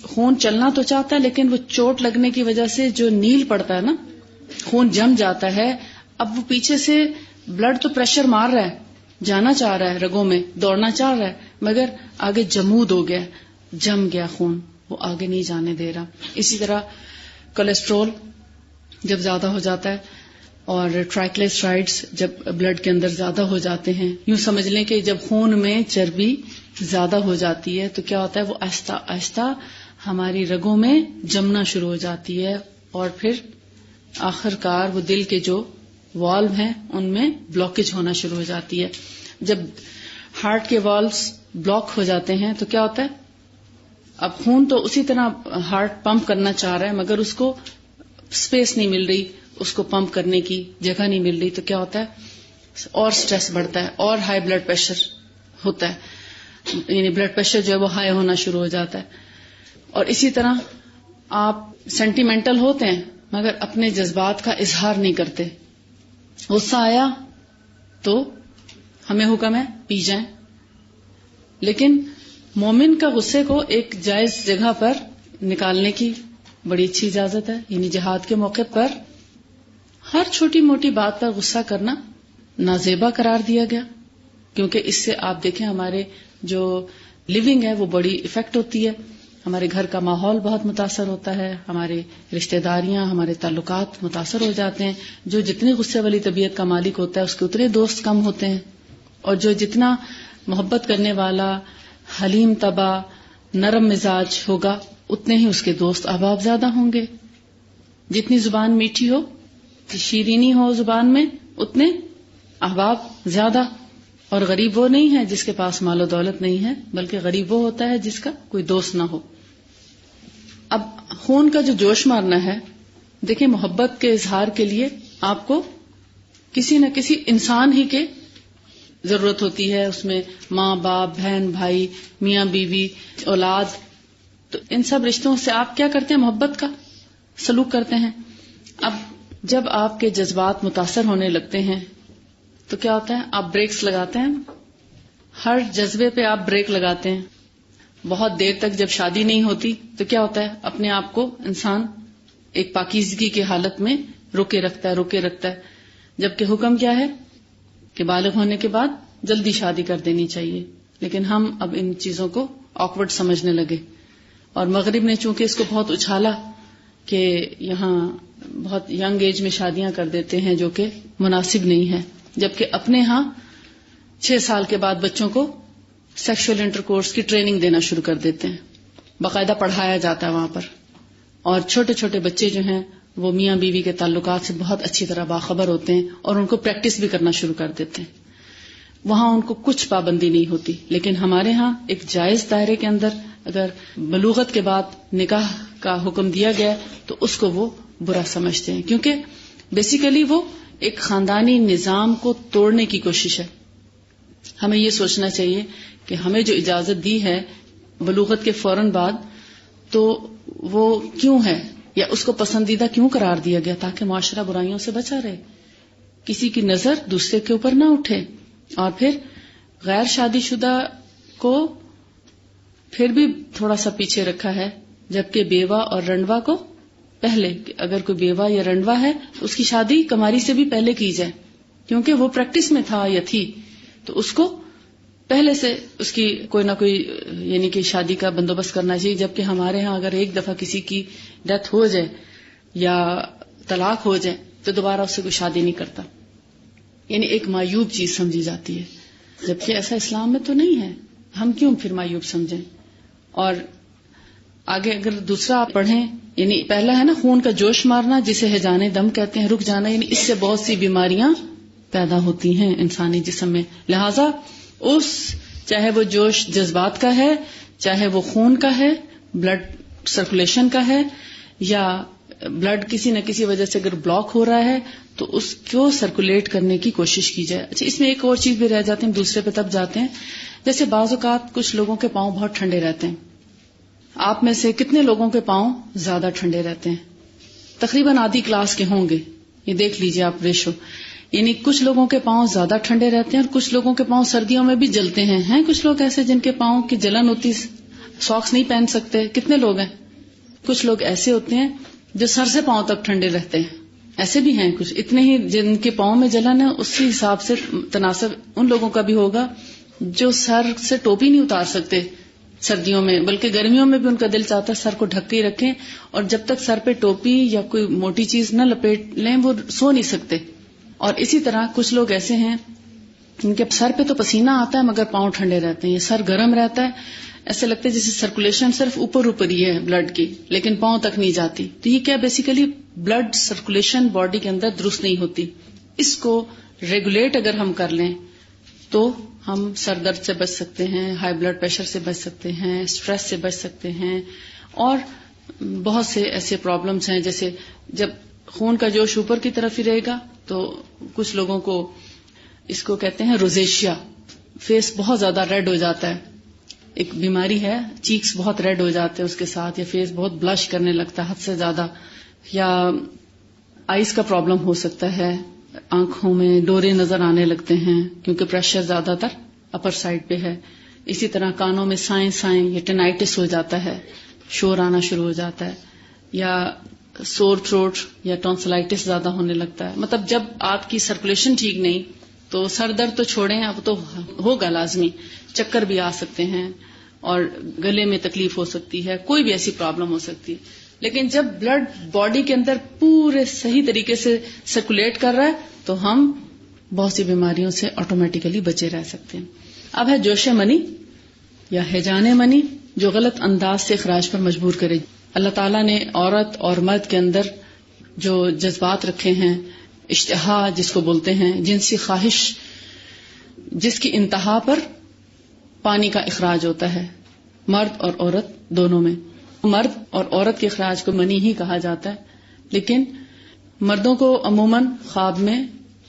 خون چلنا تو چاہتا ہے لیکن وہ چوٹ لگنے کی وجہ سے جو نیل پڑتا ہے نا، خون جم جاتا ہے. اب وہ پیچھے سے بلڈ تو پریشر مار رہا ہے، جانا چاہ رہا ہے رگوں میں، دوڑنا چاہ رہا ہے، مگر آگے جمود ہو گیا، جم گیا خون، وہ آگے نہیں جانے دے رہا. اسی طرح کولیسٹرول جب زیادہ ہو جاتا ہے اور ٹرائیکلیسرائڈز جب بلڈ کے اندر زیادہ ہو جاتے ہیں، یوں سمجھ لیں کہ جب خون میں چربی زیادہ ہو جاتی ہے تو کیا ہوتا ہے، وہ آہستہ آہستہ ہماری رگوں میں جمنا شروع ہو جاتی ہے، اور پھر آخر کار وہ دل کے جو والو ہیں ان میں بلاکیج ہونا شروع ہو جاتی ہے. جب ہارٹ کے والوز بلاک ہو جاتے ہیں تو کیا ہوتا ہے، اب خون تو اسی طرح ہارٹ پمپ کرنا چاہ رہا ہے مگر اس کو اسپیس نہیں مل رہی، اس کو پمپ کرنے کی جگہ نہیں مل رہی، تو کیا ہوتا ہے، اور سٹریس بڑھتا ہے اور ہائی بلڈ پریشر ہوتا ہے، یعنی بلڈ پریشر جو ہے وہ ہائی ہونا شروع ہو جاتا ہے. اور اسی طرح آپ سینٹیمنٹل ہوتے ہیں مگر اپنے جذبات کا اظہار نہیں کرتے. غصہ آیا تو ہمیں حکم ہے پی جائیں، لیکن مومن کا غصے کو ایک جائز جگہ پر نکالنے کی بڑی اچھی اجازت ہے. یعنی جہاد کے موقع پر ہر چھوٹی موٹی بات پر غصہ کرنا نازیبا قرار دیا گیا، کیونکہ اس سے آپ دیکھیں ہمارے جو لیونگ ہے وہ بڑی افیکٹ ہوتی ہے، ہمارے گھر کا ماحول بہت متاثر ہوتا ہے، ہمارے رشتہ داریاں، ہمارے تعلقات متاثر ہو جاتے ہیں. جو جتنی غصے والی طبیعت کا مالک ہوتا ہے اس کے اتنے دوست کم ہوتے ہیں، اور جو جتنا محبت کرنے والا، حلیم طبع، نرم مزاج ہوگا اتنے ہی اس کے دوست احباب زیادہ ہوں گے. جتنی زبان میٹھی ہو، شیرینی ہو زبان میں، اتنے احباب زیادہ. اور غریب وہ نہیں ہے جس کے پاس مال و دولت نہیں ہے، بلکہ غریب وہ ہوتا ہے جس کا کوئی دوست نہ ہو. اب خون کا جو جوش مارنا ہے، دیکھیں محبت کے اظہار کے لیے آپ کو کسی نہ کسی انسان ہی کے ضرورت ہوتی ہے. اس میں ماں باپ، بہن بھائی، میاں بیوی، اولاد، تو ان سب رشتوں سے آپ کیا کرتے ہیں، محبت کا سلوک کرتے ہیں. اب جب آپ کے جذبات متاثر ہونے لگتے ہیں تو کیا ہوتا ہے، آپ بریکس لگاتے ہیں، ہر جذبے پہ آپ بریک لگاتے ہیں. بہت دیر تک جب شادی نہیں ہوتی تو کیا ہوتا ہے، اپنے آپ کو انسان ایک پاکیزگی کی حالت میں روکے رکھتا ہے، جبکہ حکم کیا ہے کہ بالغ ہونے کے بعد جلدی شادی کر دینی چاہیے. لیکن ہم اب ان چیزوں کو آکورڈ سمجھنے لگے، اور مغرب نے چونکہ اس کو بہت اچھالا کہ یہاں بہت ینگ ایج میں شادیاں کر دیتے ہیں جو کہ مناسب نہیں ہے، جبکہ اپنے ہاں 6 سال کے بعد بچوں کو سیکشول انٹرکورس کی ٹریننگ دینا شروع کر دیتے ہیں، باقاعدہ پڑھایا جاتا ہے وہاں پر. اور چھوٹے چھوٹے بچے جو ہیں وہ میاں بیوی کے تعلقات سے بہت اچھی طرح باخبر ہوتے ہیں اور ان کو پریکٹس بھی کرنا شروع کر دیتے ہیں. وہاں ان کو کچھ پابندی نہیں ہوتی. لیکن ہمارے ہاں ایک جائز دائرے کے اندر اگر بلوغت کے بعد نکاح کا حکم دیا گیا تو اس کو وہ برا سمجھتے ہیں، کیونکہ بیسیکلی وہ ایک خاندانی نظام کو توڑنے کی کوشش ہے. ہمیں یہ سوچنا چاہیے کہ ہمیں جو اجازت دی ہے بلوغت کے فوراً بعد تو وہ کیوں ہے، یا اس کو پسندیدہ کیوں قرار دیا گیا، تاکہ معاشرہ برائیوں سے بچا رہے، کسی کی نظر دوسرے کے اوپر نہ اٹھے. اور پھر غیر شادی شدہ کو پھر بھی تھوڑا سا پیچھے رکھا ہے، جبکہ بیوہ اور رنڈوا کو پہلے، اگر کوئی بیوہ یا رنڈوا ہے تو اس کی شادی کماری سے بھی پہلے کی جائے، کیونکہ وہ پریکٹس میں تھا یا تھی، تو اس کو پہلے سے اس کی کوئی نہ کوئی یعنی کہ شادی کا بندوبست کرنا چاہیے. جبکہ ہمارے ہاں اگر ایک دفعہ کسی کی ڈیتھ ہو جائے یا طلاق ہو جائے تو دوبارہ اس سے کوئی شادی نہیں کرتا، یعنی ایک معیوب چیز سمجھی جاتی ہے. جبکہ ایسا اسلام میں تو نہیں ہے. ہم کیوں پھر معیوب سمجھیں؟ اور آگے اگر دوسرا آپ پڑھیں، یعنی پہلا ہے نا خون کا جوش مارنا جسے ہیجان دم کہتے ہیں، رک جانا، یعنی اس سے بہت سی بیماریاں پیدا ہوتی ہیں انسانی جسم میں. لہذا چاہے وہ جوش جذبات کا ہے، چاہے وہ خون کا ہے، بلڈ سرکولیشن کا ہے، یا بلڈ کسی نہ کسی وجہ سے اگر بلاک ہو رہا ہے تو اس کو سرکولیٹ کرنے کی کوشش کی جائے. اچھا، اس میں ایک اور چیز بھی رہ جاتے ہیں، دوسرے پہ تب جاتے ہیں. جیسے بعض اوقات کچھ لوگوں کے پاؤں بہت ٹھنڈے رہتے ہیں. آپ میں سے کتنے لوگوں کے پاؤں زیادہ ٹھنڈے رہتے ہیں؟ تقریباً آدھی کلاس کے ہوں گے. یہ دیکھ لیجئے آپ ریشو، یعنی کچھ لوگوں کے پاؤں زیادہ ٹھنڈے رہتے ہیں اور کچھ لوگوں کے پاؤں سردیوں میں بھی جلتے ہیں. کچھ لوگ ایسے جن کے پاؤں کی جلن ہوتی، ساکس نہیں پہن سکتے. کتنے لوگ ہیں؟ کچھ لوگ ایسے ہوتے ہیں جو سر سے پاؤں تک ٹھنڈے رہتے ہیں. ایسے بھی ہیں کچھ. اتنے ہی جن کے پاؤں میں جلن ہے اسی حساب سے تناسب ان لوگوں کا بھی ہوگا جو سر سے ٹوپی نہیں اتار سکتے سردیوں میں، بلکہ گرمیوں میں بھی ان کا دل چاہتا ہے سر کو ڈھک کے ہی رکھیں، اور جب تک سر پہ ٹوپی یا کوئی موٹی چیز نہ لپیٹ لیں وہ سو نہیں سکتے. اور اسی طرح کچھ لوگ ایسے ہیں ان کے سر پہ تو پسینہ آتا ہے مگر پاؤں ٹھنڈے رہتے ہیں. یہ سر گرم رہتا ہے، ایسے لگتا ہے جیسے سرکولیشن صرف اوپر ہی ہے بلڈ کی، لیکن پاؤں تک نہیں جاتی. تو یہ کیا بیسیکلی بلڈ سرکولیشن باڈی کے اندر درست نہیں ہوتی. اس کو ریگولیٹ اگر ہم کر لیں تو ہم سر درد سے بچ سکتے ہیں، ہائی بلڈ پریشر سے بچ سکتے ہیں، سٹریس سے بچ سکتے ہیں، اور بہت سے ایسے پرابلمز ہیں. جیسے جب خون کا جوش اوپر کی طرف ہی رہے گا تو کچھ لوگوں کو اس کو کہتے ہیں روزیشیا، فیس بہت زیادہ ریڈ ہو جاتا ہے. ایک بیماری ہے، چیکس بہت ریڈ ہو جاتے ہیں اس کے ساتھ، یا فیس بہت بلش کرنے لگتا ہے حد سے زیادہ، یا آئیز کا پرابلم ہو سکتا ہے، آنکھوں میں ڈورے نظر آنے لگتے ہیں کیونکہ پریشر زیادہ تر اپر سائڈ پہ ہے. اسی طرح کانوں میں سائیں یا ٹینائٹس ہو جاتا ہے، شور آنا شروع ہو جاتا ہے، یا سور تھروٹ یا ٹونسلائٹس زیادہ ہونے لگتا ہے. مطلب جب آپ کی سرکولیشن ٹھیک نہیں تو سر درد تو چھوڑیں، اب تو ہوگا لازمی، چکر بھی آ سکتے ہیں اور گلے میں تکلیف ہو سکتی ہے، کوئی بھی ایسی پرابلم ہو سکتی ہے. لیکن جب بلڈ باڈی کے اندر پورے صحیح طریقے سے سرکولیٹ کر رہا ہے تو ہم بہت سی بیماریوں سے آٹومیٹیکلی بچے رہ سکتے ہیں. اب ہے جوش منی یا ہیجان منی جو غلط انداز سے اخراج پر مجبور کرے. اللہ تعالیٰ نے عورت اور مرد کے اندر جو جذبات رکھے ہیں، اشتہا جس کو بولتے ہیں، جنسی خواہش جس کی انتہا پر پانی کا اخراج ہوتا ہے، مرد اور عورت دونوں میں. مرد اور عورت کے اخراج کو منی ہی کہا جاتا ہے، لیکن مردوں کو عموماً خواب میں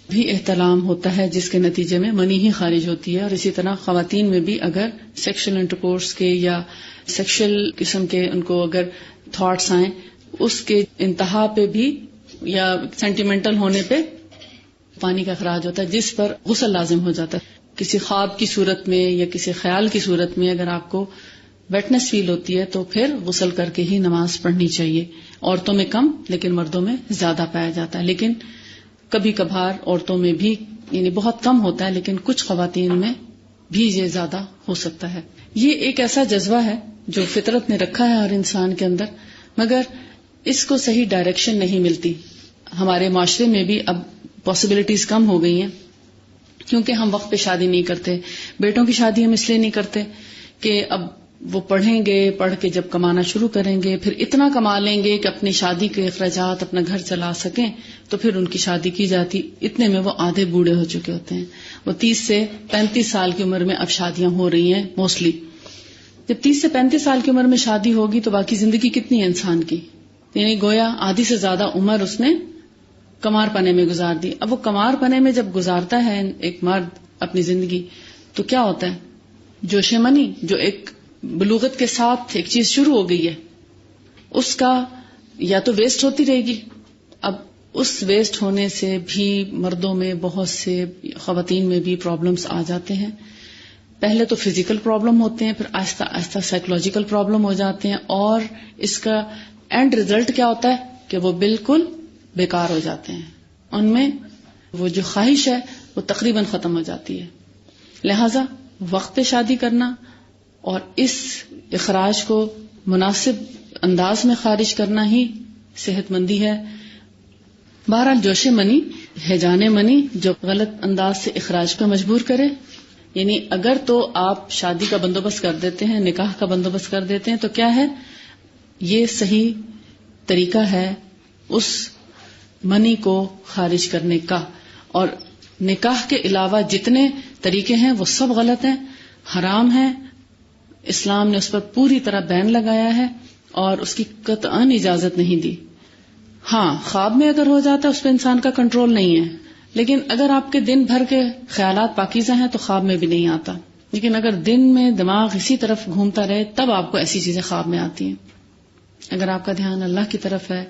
بھی احتلام ہوتا ہے جس کے نتیجے میں منی ہی خارج ہوتی ہے. اور اسی طرح خواتین میں بھی اگر سیکشل انٹرکورس کے یا سیکشل قسم کے ان کو اگر تھاٹس آئیں، اس کے انتہا پہ بھی یا سینٹیمنٹل ہونے پہ پانی کا اخراج ہوتا ہے جس پر غسل لازم ہو جاتا ہے. کسی خواب کی صورت میں یا کسی خیال کی صورت میں اگر آپ کو ویٹنس فیل ہوتی ہے تو پھر غسل کر کے ہی نماز پڑھنی چاہیے. عورتوں میں کم لیکن مردوں میں زیادہ پایا جاتا ہے، لیکن کبھی کبھار عورتوں میں بھی، یعنی بہت کم ہوتا ہے لیکن کچھ خواتین میں بھی یہ زیادہ ہو سکتا ہے. یہ ایک ایسا جذبہ ہے جو فطرت نے رکھا ہے ہر انسان کے اندر، مگر اس کو صحیح ڈائریکشن نہیں ملتی. ہمارے معاشرے میں بھی اب پاسبلٹیز کم ہو گئی ہیں کیونکہ ہم وقت پہ شادی نہیں کرتے. بیٹوں کی شادی ہم اس لیے نہیں کرتے کہ اب وہ پڑھیں گے، پڑھ کے جب کمانا شروع کریں گے پھر اتنا کما لیں گے کہ اپنی شادی کے اخراجات اپنا گھر چلا سکیں، تو پھر ان کی شادی کی جاتی. اتنے میں وہ آدھے بوڑھے ہو چکے ہوتے ہیں. وہ 30 سے 35 سال کی عمر میں اب شادیاں ہو رہی ہیں موسٹلی. جب 30 سے 35 سال کی عمر میں شادی ہوگی تو باقی زندگی کتنی ہے انسان کی؟ یعنی گویا آدھی سے زیادہ عمر اس نے کمار پنے میں گزار دی. اب وہ کمار پنے میں جب گزارتا ہے ایک مرد اپنی زندگی تو کیا ہوتا ہے؟ جوش منی جو ایک بلوغت کے ساتھ ایک چیز شروع ہو گئی ہے اس کا یا تو ویسٹ ہوتی رہے گی. اب اس ویسٹ ہونے سے بھی مردوں میں بہت سے خواتین میں بھی پرابلمز آ جاتے ہیں. پہلے تو فزیکل پرابلم ہوتے ہیں، پھر آہستہ آہستہ سائیکولوجیکل پرابلم ہو جاتے ہیں، اور اس کا اینڈ ریزلٹ کیا ہوتا ہے کہ وہ بالکل بیکار ہو جاتے ہیں. ان میں وہ جو خواہش ہے وہ تقریباً ختم ہو جاتی ہے. لہذا وقت پہ شادی کرنا اور اس اخراج کو مناسب انداز میں خارج کرنا ہی صحت مندی ہے. بہرحال جوش منی، ہیجان منی جو غلط انداز سے اخراج پہ مجبور کرے، یعنی اگر تو آپ شادی کا بندوبست کر دیتے ہیں، نکاح کا بندوبست کر دیتے ہیں، تو کیا ہے، یہ صحیح طریقہ ہے اس منی کو خارج کرنے کا. اور نکاح کے علاوہ جتنے طریقے ہیں وہ سب غلط ہیں، حرام ہیں. اسلام نے اس پر پوری طرح بین لگایا ہے اور اس کی قطعاً اجازت نہیں دی. ہاں، خواب میں اگر ہو جاتا ہے اس پہ انسان کا کنٹرول نہیں ہے، لیکن اگر آپ کے دن بھر کے خیالات پاکیزہ ہیں تو خواب میں بھی نہیں آتا. لیکن اگر دن میں دماغ اسی طرف گھومتا رہے تب آپ کو ایسی چیزیں خواب میں آتی ہیں. اگر آپ کا دھیان اللہ کی طرف ہے،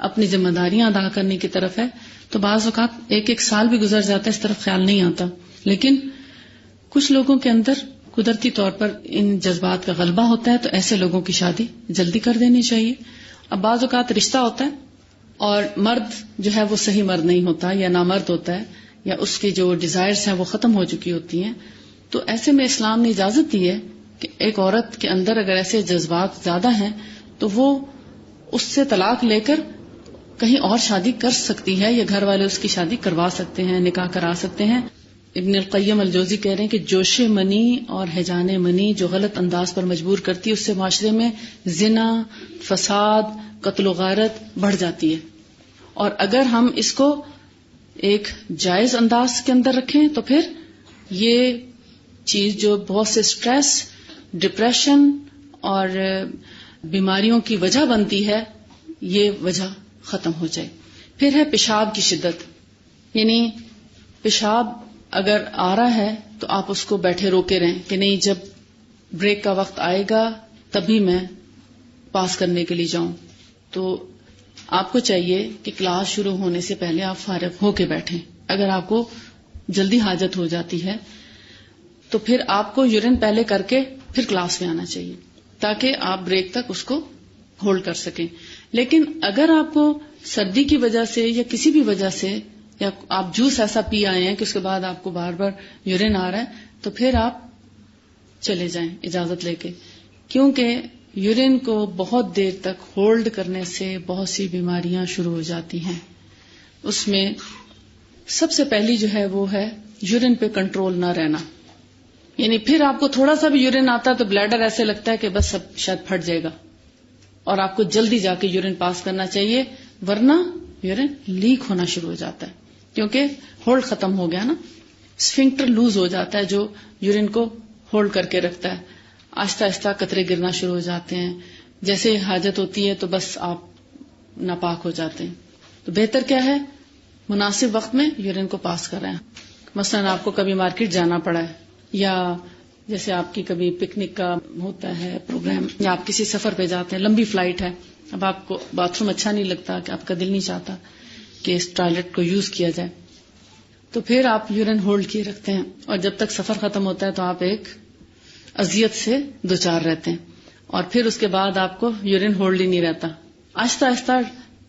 اپنی ذمہ داریاں ادا کرنے کی طرف ہے، تو بعض اوقات ایک سال بھی گزر جاتا ہے، اس طرف خیال نہیں آتا. لیکن کچھ لوگوں کے اندر قدرتی طور پر ان جذبات کا غلبہ ہوتا ہے، تو ایسے لوگوں کی شادی جلدی کر دینی چاہیے. اب بعض اوقات رشتہ ہوتا ہے اور مرد جو ہے وہ صحیح مرد نہیں ہوتا یا نامرد ہوتا ہے، یا اس کی جو ڈیزائرز ہیں وہ ختم ہو چکی ہوتی ہیں، تو ایسے میں اسلام نے اجازت دی ہے کہ ایک عورت کے اندر اگر ایسے جذبات زیادہ ہیں تو وہ اس سے طلاق لے کر کہیں اور شادی کر سکتی ہے، یا گھر والے اس کی شادی کروا سکتے ہیں، نکاح کرا سکتے ہیں. ابن القیم الجوزی کہہ رہے ہیں کہ جوش منی اور ہیجان منی جو غلط انداز پر مجبور کرتی ہے، اس سے معاشرے میں زنا، فساد، قتل و غارت بڑھ جاتی ہے. اور اگر ہم اس کو ایک جائز انداز کے اندر رکھیں تو پھر یہ چیز جو بہت سے سٹریس، ڈپریشن اور بیماریوں کی وجہ بنتی ہے، یہ وجہ ختم ہو جائے. پھر ہے پیشاب کی شدت. یعنی پیشاب اگر آ رہا ہے تو آپ اس کو بیٹھے روکے رہیں کہ نہیں، جب بریک کا وقت آئے گا تبھی میں پاس کرنے کے لیے جاؤں. تو آپ کو چاہیے کہ کلاس شروع ہونے سے پہلے آپ فارغ ہو کے بیٹھیں. اگر آپ کو جلدی حاجت ہو جاتی ہے تو پھر آپ کو یورین پہلے کر کے پھر کلاس میں آنا چاہیے تاکہ آپ بریک تک اس کو ہولڈ کر سکیں. لیکن اگر آپ کو سردی کی وجہ سے یا کسی بھی وجہ سے، یا آپ جوس ایسا پی آئے ہیں کہ اس کے بعد آپ کو بار بار یورین آ رہا ہے، تو پھر آپ چلے جائیں اجازت لے کے، کیونکہ یورین کو بہت دیر تک ہولڈ کرنے سے بہت سی بیماریاں شروع ہو جاتی ہیں. اس میں سب سے پہلی جو ہے وہ ہے یورین پہ کنٹرول نہ رہنا. یعنی پھر آپ کو تھوڑا سا بھی یورین آتا ہے تو بلیڈر ایسے لگتا ہے کہ بس اب شاید پھٹ جائے گا، اور آپ کو جلدی جا کے یورین پاس کرنا چاہیے، ورنہ یورین لیک ہونا شروع ہو جاتا ہے کیونکہ ہولڈ ختم ہو گیا نا. اسفنکٹر لوز ہو جاتا ہے جو یورین کو ہولڈ کر کے رکھتا ہے. آہستہ آہستہ قطرے گرنا شروع ہو جاتے ہیں. جیسے حاجت ہوتی ہے تو بس آپ ناپاک ہو جاتے ہیں. تو بہتر کیا ہے، مناسب وقت میں یورین کو پاس کر رہے ہیں. مثلا آپ کو کبھی مارکیٹ جانا پڑا ہے، یا جیسے آپ کی کبھی پکنک کا ہوتا ہے پروگرام، یا آپ کسی سفر پہ جاتے ہیں، لمبی فلائٹ ہے، اب آپ کو باتھ روم اچھا نہیں لگتا، کہ آپ کا دل نہیں چاہتا کہ اس ٹوائلٹ کو یوز کیا جائے، تو پھر آپ یورین ہولڈ کیے رکھتے ہیں، اور جب تک سفر ختم ہوتا ہے تو آپ ایک اذیت سے دوچار رہتے ہیں. اور پھر اس کے بعد آپ کو یورین ہولڈ ہی نہیں رہتا. آہستہ آہستہ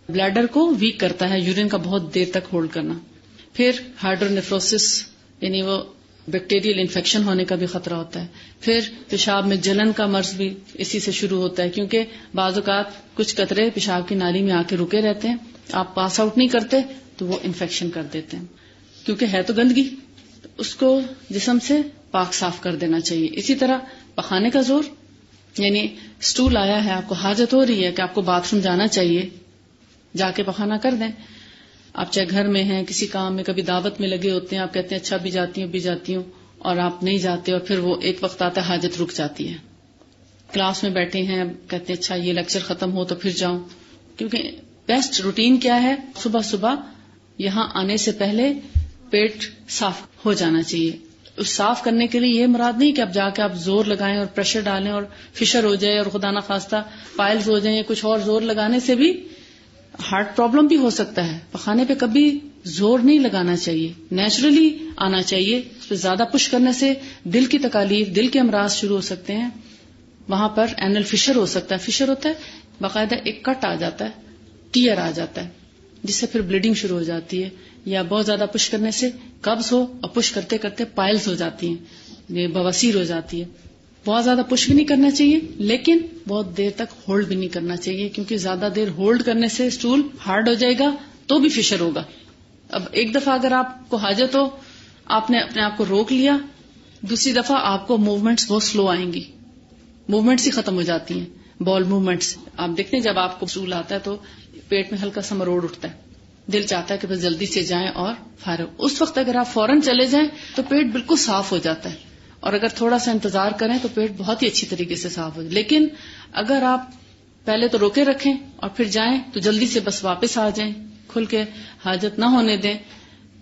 بلیڈر کو ویک کرتا ہے یورین کا بہت دیر تک ہولڈ کرنا. پھر ہائیڈرونیفروسس یعنی وہ بیکٹیریل انفیکشن ہونے کا بھی خطرہ ہوتا ہے. پھر پیشاب میں جلن کا مرض بھی اسی سے شروع ہوتا ہے، کیونکہ بعض اوقات کچھ قطرے پیشاب کی نالی میں آ کے رکے رہتے ہیں، آپ پاس آؤٹ نہیں کرتے تو وہ انفیکشن کر دیتے ہیں، کیونکہ ہے تو گندگی، تو اس کو جسم سے پاک صاف کر دینا چاہیے. اسی طرح پخانے کا زور، یعنی سٹول آیا ہے، آپ کو حاجت ہو رہی ہے کہ آپ کو باتھ روم جانا چاہیے، جا کے پخانا کر دیں. آپ چاہے گھر میں ہیں، کسی کام میں، کبھی دعوت میں لگے ہوتے ہیں، آپ کہتے ہیں اچھا بھی جاتی ہوں، اور آپ نہیں جاتے، اور پھر وہ ایک وقت آتا ہے حاجت رک جاتی ہے. کلاس میں بیٹھے ہیں، کہتے ہیں اچھا یہ لیکچر ختم ہو تو پھر جاؤں. کیونکہ بیسٹ روٹین کیا ہے، صبح صبح یہاں آنے سے پہلے پیٹ صاف ہو جانا چاہیے. اس صاف کرنے کے لیے یہ مراد نہیں کہ اب جا کے آپ زور لگائیں اور پریشر ڈالیں اور فشر ہو جائے اور خدا نخواستہ پائلز ہو جائیں، یا کچھ اور زور لگانے سے بھی ہارٹ پرابلم بھی ہو سکتا ہے. پخانے پہ کبھی زور نہیں لگانا چاہیے، نیچرلی آنا چاہیے. اس پہ زیادہ پش کرنے سے دل کی تکالیف، دل کے امراض شروع ہو سکتے ہیں. وہاں پر اینل فشر ہو سکتا ہے. فشر ہوتا ہے باقاعدہ ایک کٹ آ جاتا ہے، ٹیئر آ جاتا ہے، جس سے پھر بلیڈنگ شروع ہو جاتی ہے. یا بہت زیادہ پش کرنے سے قبض ہو، اور پش کرتے کرتے پائلز ہو جاتی ہیں، بواسیر ہو جاتی ہے. بہت زیادہ پش بھی نہیں کرنا چاہیے، لیکن بہت دیر تک ہولڈ بھی نہیں کرنا چاہیے، کیونکہ زیادہ دیر ہولڈ کرنے سے اسٹول ہارڈ ہو جائے گا تو بھی فشر ہوگا. اب ایک دفعہ اگر آپ کو حاجت ہو، آپ نے اپنے آپ کو روک لیا، دوسری دفعہ آپ کو موومنٹس بہت سلو آئیں گی، موومنٹس ہی ختم ہو جاتی ہیں، بال موومنٹس. آپ دیکھتے ہیں جب آپ کو اسٹول آتا ہے تو پیٹ میں ہلکا سا مروڑ اٹھتا ہے، دل چاہتا ہے کہ بس جلدی سے جائیں اور فارغ. اس وقت اگر آپ فوراً چلے جائیں تو پیٹ بالکل صاف ہو جاتا ہے، اور اگر تھوڑا سا انتظار کریں تو پیٹ بہت ہی اچھی طریقے سے صاف ہو جائے. لیکن اگر آپ پہلے تو روکے رکھیں اور پھر جائیں تو جلدی سے بس واپس آ جائیں، کھل کے حاجت نہ ہونے دیں،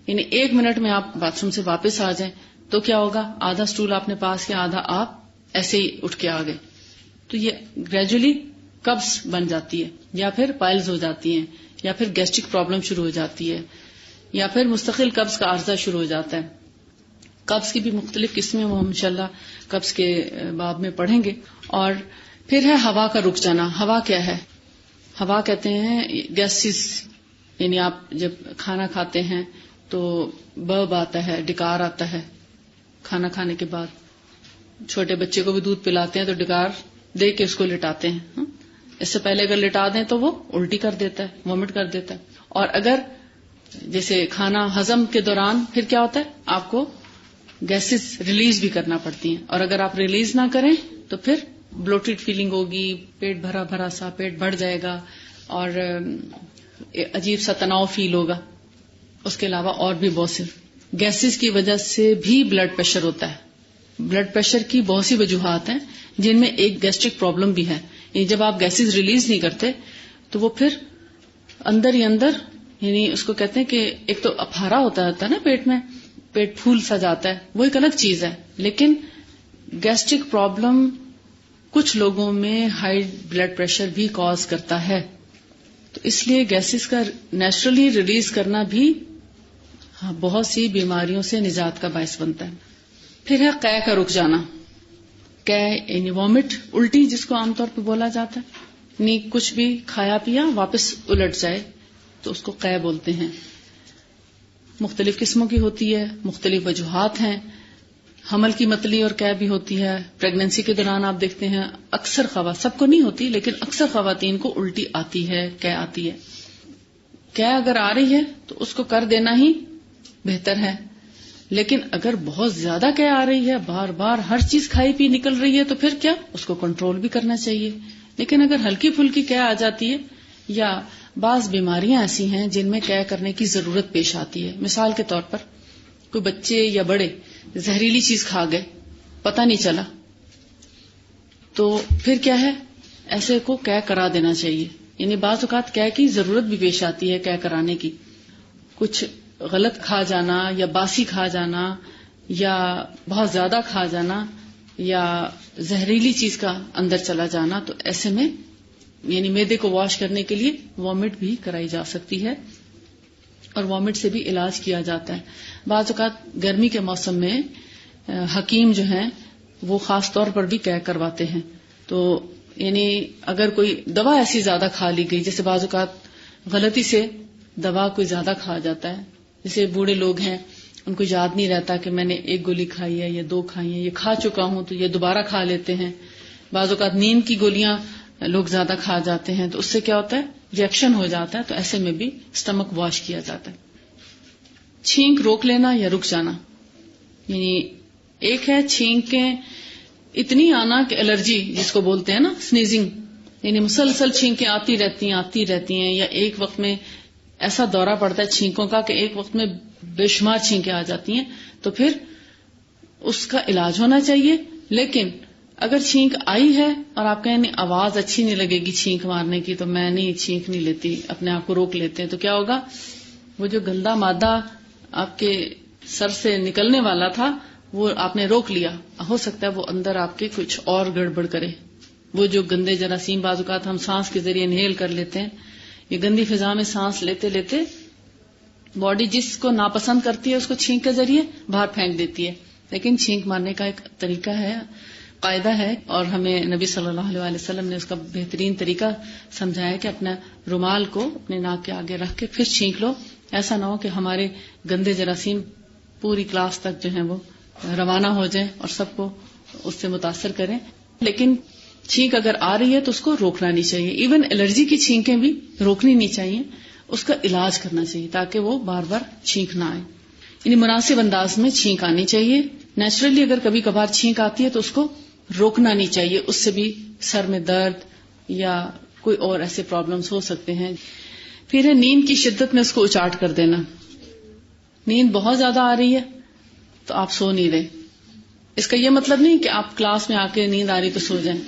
یعنی 1 منٹ میں آپ باتھ روم سے واپس آ جائیں، تو کیا ہوگا، آدھا سٹول آپ نے پاس کیا، آدھا آپ ایسے ہی اٹھ کے آ گئے. تو یہ گریجولی قبض بن جاتی ہے، یا پھر پائلز ہو جاتی ہیں، یا پھر گیسٹرک پرابلم شروع ہو جاتی ہے، یا پھر مستقل قبض کا عارضہ شروع ہو جاتا ہے. قبض کی بھی مختلف قسمیں وہ ہم انشاءاللہ قبض کے باب میں پڑھیں گے. اور پھر ہے ہوا کا رک جانا. ہوا کیا ہے؟ ہوا کہتے ہیں گیسز، یعنی آپ جب کھانا کھاتے ہیں تو بب آتا ہے، ڈکار آتا ہے کھانا کھانے کے بعد. چھوٹے بچے کو بھی دودھ پلاتے ہیں تو ڈکار دے کے اس کو لٹاتے ہیں. اس سے پہلے اگر لٹا دیں تو وہ الٹی کر دیتا ہے، وامٹ کر دیتا ہے. اور اگر جیسے کھانا ہضم کے دوران پھر کیا ہوتا ہے، آپ کو گیسز ریلیز بھی کرنا پڑتی ہیں، اور اگر آپ ریلیز نہ کریں تو پھر بلوٹڈ فیلنگ ہوگی، پیٹ بھرا بھرا سا، پیٹ بڑھ جائے گا، اور عجیب سا تناؤ فیل ہوگا. اس کے علاوہ اور بھی بہت سے گیسز کی وجہ سے بھی بلڈ پریشر ہوتا ہے. بلڈ پریشر کی بہت سی وجوہات ہیں جن میں ایک گیسٹرک پرابلم بھی ہے. یعنی جب آپ گیسز ریلیز نہیں کرتے تو وہ پھر اندر ہی اندر، یعنی اس کو کہتے ہیں کہ ایک تو اپہارا ہوتا ہے نا پیٹ میں، پیٹ پھول سا جاتا ہے، وہ ایک الگ چیز ہے. لیکن گیسٹرک پرابلم کچھ لوگوں میں ہائی بلڈ پریشر بھی کاز کرتا ہے. تو اس لیے گیسز کا نیچرلی ریلیز کرنا بھی بہت سی بیماریوں سے نجات کا باعث بنتا ہے. پھر ہے قے کا رک جانا. قے یعنی وامٹ، الٹی جس کو عام طور پہ بولا جاتا ہے، یعنی کچھ بھی کھایا پیا واپس الٹ جائے تو اس کو قے بولتے ہیں. مختلف قسموں کی ہوتی ہے، مختلف وجوہات ہیں. حمل کی متلی اور قے بھی ہوتی ہے. پریگننسی کے دوران آپ دیکھتے ہیں اکثر خواتین، سب کو نہیں ہوتی لیکن اکثر خواتین کو الٹی آتی ہے، قے آتی ہے. قے اگر آ رہی ہے تو اس کو کر دینا ہی بہتر ہے. لیکن اگر بہت زیادہ قے آ رہی ہے، بار بار ہر چیز کھائی پی نکل رہی ہے، تو پھر کیا، اس کو کنٹرول بھی کرنا چاہیے. لیکن اگر ہلکی پھلکی قے آ جاتی ہے، یا بعض بیماریاں ایسی ہیں جن میں قے کرنے کی ضرورت پیش آتی ہے. مثال کے طور پر کوئی بچے یا بڑے زہریلی چیز کھا گئے، پتہ نہیں چلا، تو پھر کیا ہے، ایسے کو قے کرا دینا چاہیے. یعنی بعض اوقات قے کی ضرورت بھی پیش آتی ہے، قے کرانے کی. کچھ غلط کھا جانا، یا باسی کھا جانا، یا بہت زیادہ کھا جانا، یا زہریلی چیز کا اندر چلا جانا، تو ایسے میں یعنی معدے کو واش کرنے کے لیے وامٹ بھی کرائی جا سکتی ہے، اور وامٹ سے بھی علاج کیا جاتا ہے. بعض اوقات گرمی کے موسم میں حکیم جو ہیں وہ خاص طور پر بھی قے کرواتے ہیں. تو یعنی اگر کوئی دوا ایسی زیادہ کھا لی گئی، جیسے بعض اوقات غلطی سے دوا کوئی زیادہ کھا جاتا ہے، جیسے بوڑھے لوگ ہیں ان کو یاد نہیں رہتا کہ میں نے 1 گولی کھائی ہے یا 2 کھائی ہیں، یہ کھا چکا ہوں تو یہ دوبارہ کھا لیتے ہیں. بعض اوقات نیند کی گولیاں لوگ زیادہ کھا جاتے ہیں تو اس سے کیا ہوتا ہے، ریئیکشن ہو جاتا ہے. تو ایسے میں بھی اسٹمک واش کیا جاتا ہے. چھینک روک لینا یا رک جانا. یعنی ایک ہے چھینکیں اتنی آنا کہ الرجی جس کو بولتے ہیں نا، سنیزنگ، یعنی مسلسل چھینکیں آتی رہتی ہیں، یا ایک وقت میں ایسا دورہ پڑتا ہے چھینکوں کا کہ ایک وقت میں بے شمار چھینکیں آ جاتی ہیں. تو پھر اس کا علاج ہونا چاہیے. لیکن اگر چھینک آئی ہے اور آپ کہیں آواز اچھی نہیں لگے گی چھینک مارنے کی، تو میں نہیں چھینک نہیں لیتی، اپنے آپ کو روک لیتے ہیں، تو کیا ہوگا، وہ جو گندا مادہ آپ کے سر سے نکلنے والا تھا وہ آپ نے روک لیا، ہو سکتا ہے وہ اندر آپ کے کچھ اور گڑبڑ کرے. وہ جو گندے جراثیم بعض اوقات ہم سانس کے ذریعے انہیل کر لیتے ہیں، یہ گندی فضا میں سانس لیتے لیتے باڈی جس کو ناپسند کرتی ہے اس کو چھینک کے ذریعے باہر پھینک دیتی ہے. لیکن چھینک مارنے کا ایک طریقہ ہے، قاعدہ ہے، اور ہمیں نبی صلی اللہ علیہ وسلم نے اس کا بہترین طریقہ سمجھایا کہ اپنا رومال کو اپنے ناک کے آگے رکھ کے پھر چھینک لو. ایسا نہ ہو کہ ہمارے گندے جراثیم پوری کلاس تک جو ہیں وہ روانہ ہو جائیں اور سب کو اس سے متاثر کریں. لیکن چھینک اگر آ رہی ہے تو اس کو روکنا نہیں چاہیے. ایون الرجی کی چھینکیں بھی روکنی نہیں چاہیے، اس کا علاج کرنا چاہیے تاکہ وہ بار بار چھینک نہ آئے. یعنی مناسب انداز میں چھینک آنی چاہیے، نیچرلی اگر کبھی کبھار چھینک آتی ہے تو اس کو روکنا نہیں چاہیے، اس سے بھی سر میں درد یا کوئی اور ایسے پرابلمز ہو سکتے ہیں. پھر ہے نیند کی شدت میں اس کو اچاٹ کر دینا. نیند بہت زیادہ آ رہی ہے تو آپ سو نہیں رہے. اس کا یہ مطلب نہیں کہ آپ کلاس میں آ کے نیند آ رہی تو سو جائیں.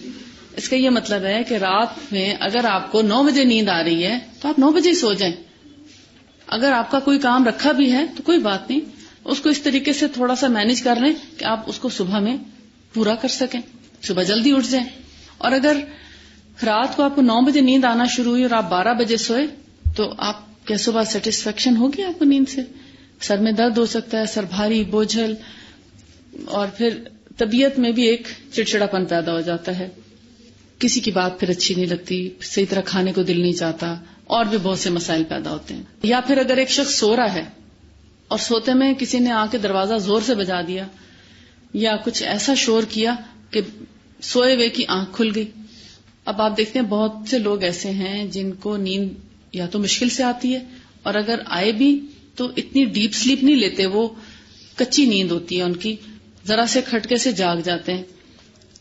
اس کا یہ مطلب ہے کہ رات میں اگر آپ کو 9 بجے نیند آ رہی ہے تو آپ 9 بجے سو جائیں. اگر آپ کا کوئی کام رکھا بھی ہے تو کوئی بات نہیں، اس کو اس طریقے سے تھوڑا سا مینج کر لیں کہ آپ اس کو صبح میں پورا کر سکیں، صبح جلدی اٹھ جائیں. اور اگر رات کو آپ کو 9 بجے نیند آنا شروع ہوئی اور آپ 12 بجے سوئے تو آپ کیا صبح سیٹسفیکشن ہوگی آپ کو نیند سے؟ سر میں درد ہو سکتا ہے، سر بھاری بوجھل، اور پھر طبیعت میں بھی ایک چڑچڑاپن پیدا ہو جاتا ہے. کسی کی بات پھر اچھی نہیں لگتی، صحیح طرح کھانے کو دل نہیں چاہتا، اور بھی بہت سے مسائل پیدا ہوتے ہیں. یا پھر اگر ایک شخص سو رہا ہے اور سوتے میں کسی نے آ کے دروازہ زور سے بجا دیا یا کچھ ایسا شور کیا کہ سوئے ہوئے کی آنکھ کھل گئی. اب آپ دیکھتے ہیں بہت سے لوگ ایسے ہیں جن کو نیند یا تو مشکل سے آتی ہے، اور اگر آئے بھی تو اتنی ڈیپ سلیپ نہیں لیتے، وہ کچی نیند ہوتی ہے ان کی، ذرا سے کھٹکے سے جاگ جاتے ہیں.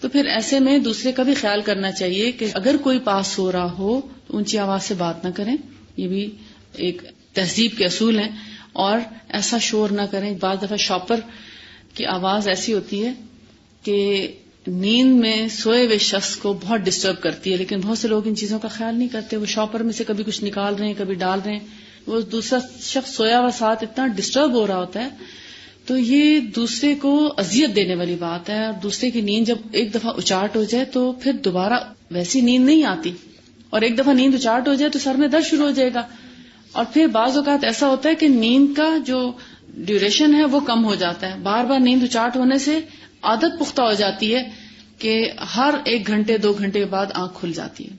تو پھر ایسے میں دوسرے کا بھی خیال کرنا چاہیے کہ اگر کوئی پاس سو رہا ہو تو اونچی آواز سے بات نہ کریں. یہ بھی ایک تہذیب کے اصول ہیں. اور ایسا شور نہ کریں. بعض دفعہ شاپر کی آواز ایسی ہوتی ہے کہ نیند میں سوئے ہوئے شخص کو بہت ڈسٹرب کرتی ہے، لیکن بہت سے لوگ ان چیزوں کا خیال نہیں کرتے. وہ شاپر میں سے کبھی کچھ نکال رہے ہیں، کبھی ڈال رہے ہیں، وہ دوسرا شخص سویا ہوا ساتھ اتنا ڈسٹرب ہو رہا ہوتا ہے. تو یہ دوسرے کو اذیت دینے والی بات ہے. اور دوسرے کی نیند جب ایک دفعہ اچاٹ ہو جائے تو پھر دوبارہ ویسی نیند نہیں آتی، اور ایک دفعہ نیند اچاٹ ہو جائے تو سر میں درد شروع ہو جائے گا. اور پھر بعض اوقات ایسا ہوتا ہے کہ نیند کا جو ڈیوریشن ہے وہ کم ہو جاتا ہے. بار بار نیند اچاٹ ہونے سے عادت پختہ ہو جاتی ہے کہ ہر 1 گھنٹے 2 گھنٹے کے بعد آنکھ کھل جاتی ہے.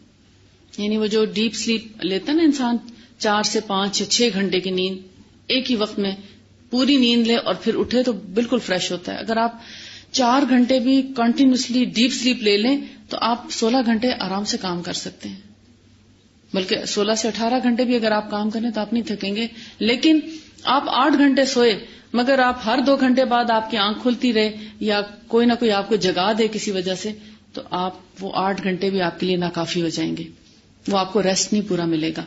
یعنی وہ جو ڈیپ سلیپ لیتا ہے نا انسان، 4 سے 5 یا 6 گھنٹے کی نیند ایک ہی وقت میں پوری نیند لے اور پھر اٹھے تو بالکل فریش ہوتا ہے. اگر آپ 4 گھنٹے بھی کنٹینیوسلی ڈیپ سلیپ لے لیں تو آپ 16 گھنٹے آرام سے کام کر سکتے ہیں. بلکہ 16 سے 18 گھنٹے بھی اگر آپ کام کریں تو آپ نہیں تھکیں گے. لیکن آپ 8 گھنٹے سوئے مگر آپ ہر 2 گھنٹے بعد آپ کی آنکھ کھلتی رہے یا کوئی نہ کوئی آپ کو جگا دے کسی وجہ سے، تو آپ وہ 8 گھنٹے بھی آپ کے لیے ناکافی ہو جائیں گے. وہ آپ کو ریسٹ نہیں پورا ملے گا.